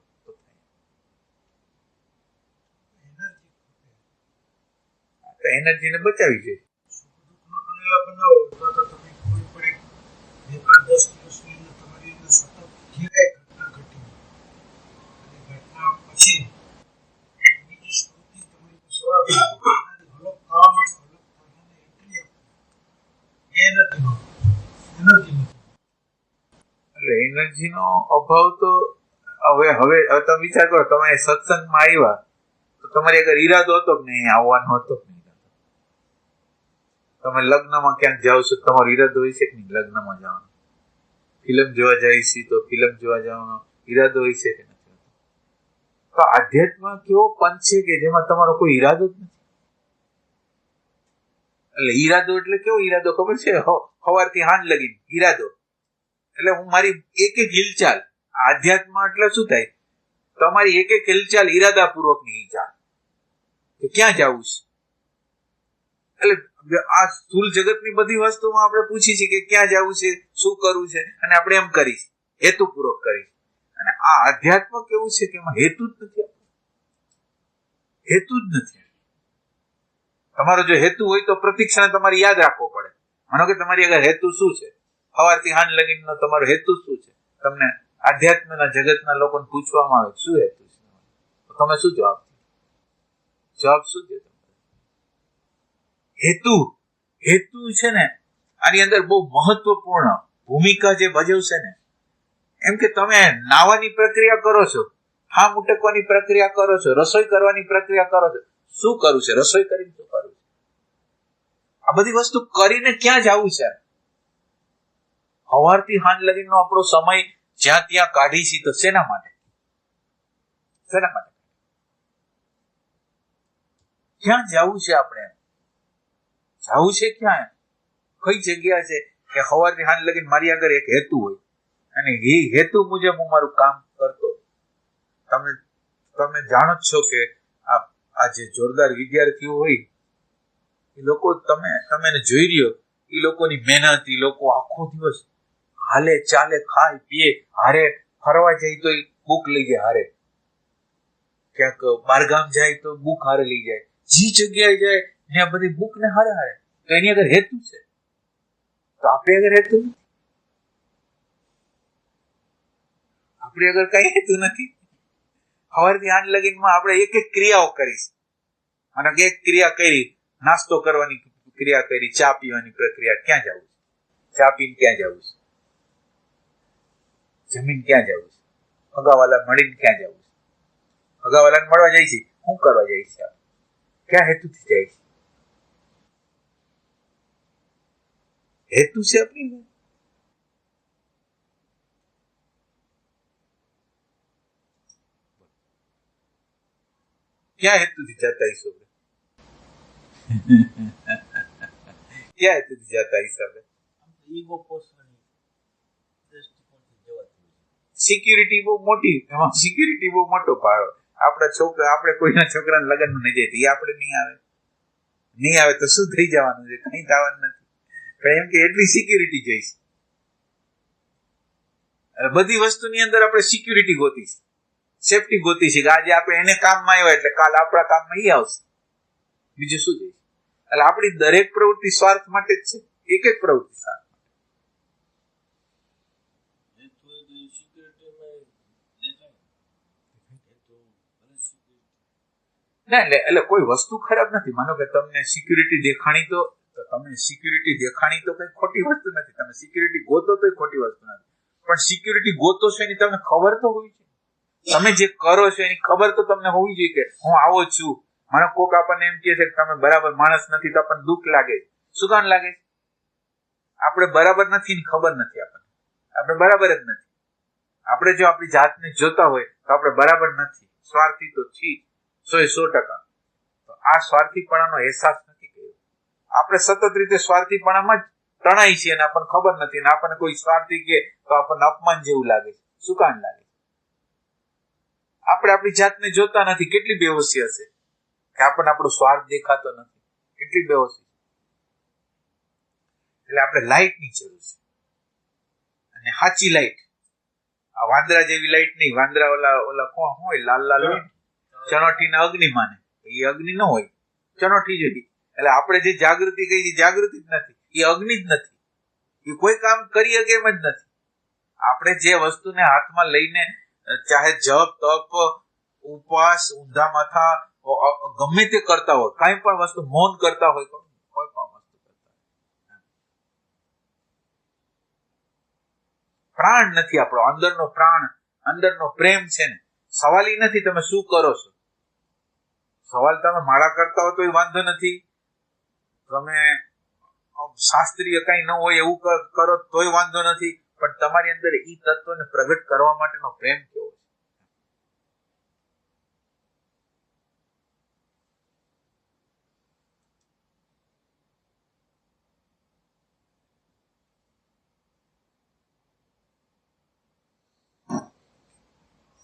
તો એનર્જીને બચાવી જોઈએ. એટલે એનર્જીનો અભાવ તો હવે તમે વિચાર કરો, તમે સત્સંગમાં આવ્યા તો તમારી અગર ઈરાદો હતો કે નહીં આવવાનો હતો કે નહીં, તમે લગ્નમાં ક્યાંક જાઓ છો, તમારો ઈરાદો હોય છે કે નહીં લગ્નમાં જવાનો, ફિલ્મ જોવા જાય છે તો ફિલ્મ જોવા જવાનો ઈરાદો હોય છે કે નથી. તો આધ્યાત્મ કેવો પંથ છે કે જેમાં તમારો કોઈ ઈરાદો જ નથી. એટલે ઈરાદો એટલે કેવો ઈરાદો ખબર છે, સવારથી હાંજ લગી ઈરાદો, એટલે હું મારી એક હિલચાલ, આધ્યાત્મ એટલે શું થાય, તમારી એક હિલચાલ ઈરાદાપૂર્વકની હિલચાલ કે ક્યાં જવું છે. એટલે આ સ્થૂળ જગતની બધી વસ્તુમાં આપણે પૂછી છીએ કે ક્યાં જવું છે, શું કરવું છે, અને આપણે એમ કરી હેતુપૂર્વક કરી. અને આ આધ્યાત્મ કેવું છે કે એમાં હેતુ જ નથી, હેતુ જ નથી. તમારો જો હેતુ હોય તો પ્રતિક્ષણ તમારે યાદ રાખવો પડે. માનો કે તમારી આગળ હેતુ શું છે, સવારથી હાંજ લગીનો તમારો હેતુ શું છે, તમને આધ્યાત્મના જગતના લોકોને પૂછવામાં આવે શું હેતુ છે, તો તમે શું જવાબ શું છે? હેતુ છે ને આની અંદર બહુ મહત્વપૂર્ણ ભૂમિકા જે ભજવશે ને, એમ કે તમે નાવાની પ્રક્રિયા કરો છો, હામ ઉટકવાની પ્રક્રિયા કરો છો, રસોઈ કરવાની પ્રક્રિયા કરો છો, શું કરવું છે, રસોઈ કરીને શું કરવું છે, આ બધી વસ્તુ કરીને ક્યાં જવું છે? સવારથી હાંજ લગીનો આપણો સમય જ્યાં ત્યાં કાઢી છે તો શેના માટે ક્યાં જવું છે? આપણે જવું છે ક્યાં, કઈ જગ્યા છે કે સવારથી હાંજ લગીને મારી આગળ એક હેતુ હોય અને એ હેતુ મુજબ હું મારું કામ કરતો. તમે જાણો જ છો કે આ જે જોરદાર વિદ્યાર્થીઓ હોય એ લોકો, તમે એને જોઈ રહ્યો, એ લોકોની મહેનત, એ લોકો આખો દિવસ હાલે ચાલે, ખાય પીએ, હારે ફરવા જાય તો બુક લઈ જાય, હારે ક્યાંક બારગામ જાય તો બુક હારે લઈ જાય, જે જગ્યાએ જાય ત્યાં બધી બુક ને હારે તો એની આગળ હેતુ છે. તો આપણે આગળ હેતુ નથી. આપણી આગળ કઈ હેતું નથી. સવારથી આજ લગીનમાં આપણે એક એક ક્રિયાઓ કરીશ, અને એક ક્રિયા કરી, નાસ્તો કરવાની ક્રિયા કરી, ચા પીવાની પ્રક્રિયા, ક્યાં જવું છે? ચા પીને ક્યાં જવું છે? જમીન ક્યાં જવું છે? અગાવાલા મળીને ક્યાં જવું છે? અગાવાલાને મળવા જાય છે, શું કરવા જાય છે? ક્યાં હેતુથી જાય છે? હેતુ છે આપણી ક્યાં હેતુથી જતા હિસાબે? ક્યાં હેતુથી જતા હિસાબે? ઈગો પોષવાની દ્રષ્ટિકોણથી જવાતું હોય છે. સિક્યુરિટી બહુ મોટી, એમાં સિક્યુરિટી બહુ મોટો ફાળો. આપણે કોઈના છોકરાના લગ્નમાં નહીં જાય, એ આપણે નહીં આવે તો શું થઈ જવાનું છે? કઈ થવાનું નથી. પણ એમ કે એટલી સિક્યુરિટી જોઈશ. બધી વસ્તુની અંદર આપણે સિક્યુરિટી ગોતી છે, સેફટી ગોતી છે, કે આજે આપણે એને કામમાં આવ્યા એટલે કાલ આપણા કામમાં એ આવશે. બીજું શું જોઈશે? એટલે આપણી દરેક પ્રવૃત્તિ સ્વાર્થ માટે જ છે. એક એક પ્રવૃત્તિ સ્વાર્થ. એટલે કોઈ વસ્તુ ખરાબ નથી. માનો કે તમને સિક્યુરિટી દેખાણી, તો તમે સિક્યુરિટી દેખાણી તો કઈ ખોટી વસ્તુ નથી. તમે સિક્યુરિટી ગોતો તો ખોટી વસ્તુ નથી. પણ સિક્યુરિટી ગોતો છો એની તમને ખબર તો હોવી જોઈએ. તમે જે કરો છો એની ખબર તો તમને હોવી જોઈએ, કે હું આવો છું. મને કોક આપણને એમ કહે છે કે તમે બરાબર માણસ નથી, તો આપણને દુઃખ લાગે. શું કામ લાગે? આપણે બરાબર નથી ની ખબર નથી. આપણે બરાબર જ નથી. આપણે જો આપણી જાતને જોતા હોય તો આપણે બરાબર નથી, સ્વાર્થી તો છીએ 100%. તો આ સ્વાર્થીપણાનો અહેસાસ નથી કર્યો. આપણે સતત રીતે સ્વાર્થીપણામાં જ તણાઈ છીએ, અને આપણને ખબર નથી. અને આપણને કોઈ સ્વાર્થી કહે તો આપણને અપમાન જેવું લાગે. શું કામ લાગે? આપણે આપણી જાતને જોતા નથી. કેટલી બેહોશી હશે કે આપણને આપણો સ્વાર્થ દેખાતો નથી. કેટલી બેહોશી. એટલે આપણે લાઈટની જરૂર છે, અને સાચી લાઈટ. આ વાંદરા જેવી લાઈટ નહીં. વાંદરા ઓલા કોણ હોય, લાલ હોય, ચણોઠી ના અગ્નિ માને. એ અગ્નિ ન હોય, ચણોઠી જેવી. એટલે આપણે જે જાગૃતિ કહી, જાગૃતિ જ નથી, એ અગ્નિ જ નથી. એ કોઈ કામ કરી શકે એમ જ નથી. આપણે જે વસ્તુને હાથમાં લઈને, ચાહે જપ, તપ, ઉપવાસ, ઊંધા માથા, ગમે તે કરતા હોય, કઈ પણ વસ્તુ, મૌન કરતા હોય, કોઈ પણ વસ્તુ કરતા હોય, પ્રાણ નથી આપણો, અંદરનો પ્રાણ, અંદરનો પ્રેમ છે ને. સવાલ એ નથી તમે શું કરો છો. સવાલ તમે માળા કરતા હો તો વાંધો નથી, તમે શાસ્ત્રીય કઈ ન હોય એવું કરો તોય વાંધો નથી. પણ તમારી અંદર એ તત્વને પ્રગટ કરવા માટેનો પ્રેમ કેવો છે?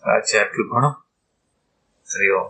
અચ્છા, આટલું ઘણું. હરિ ઓમ.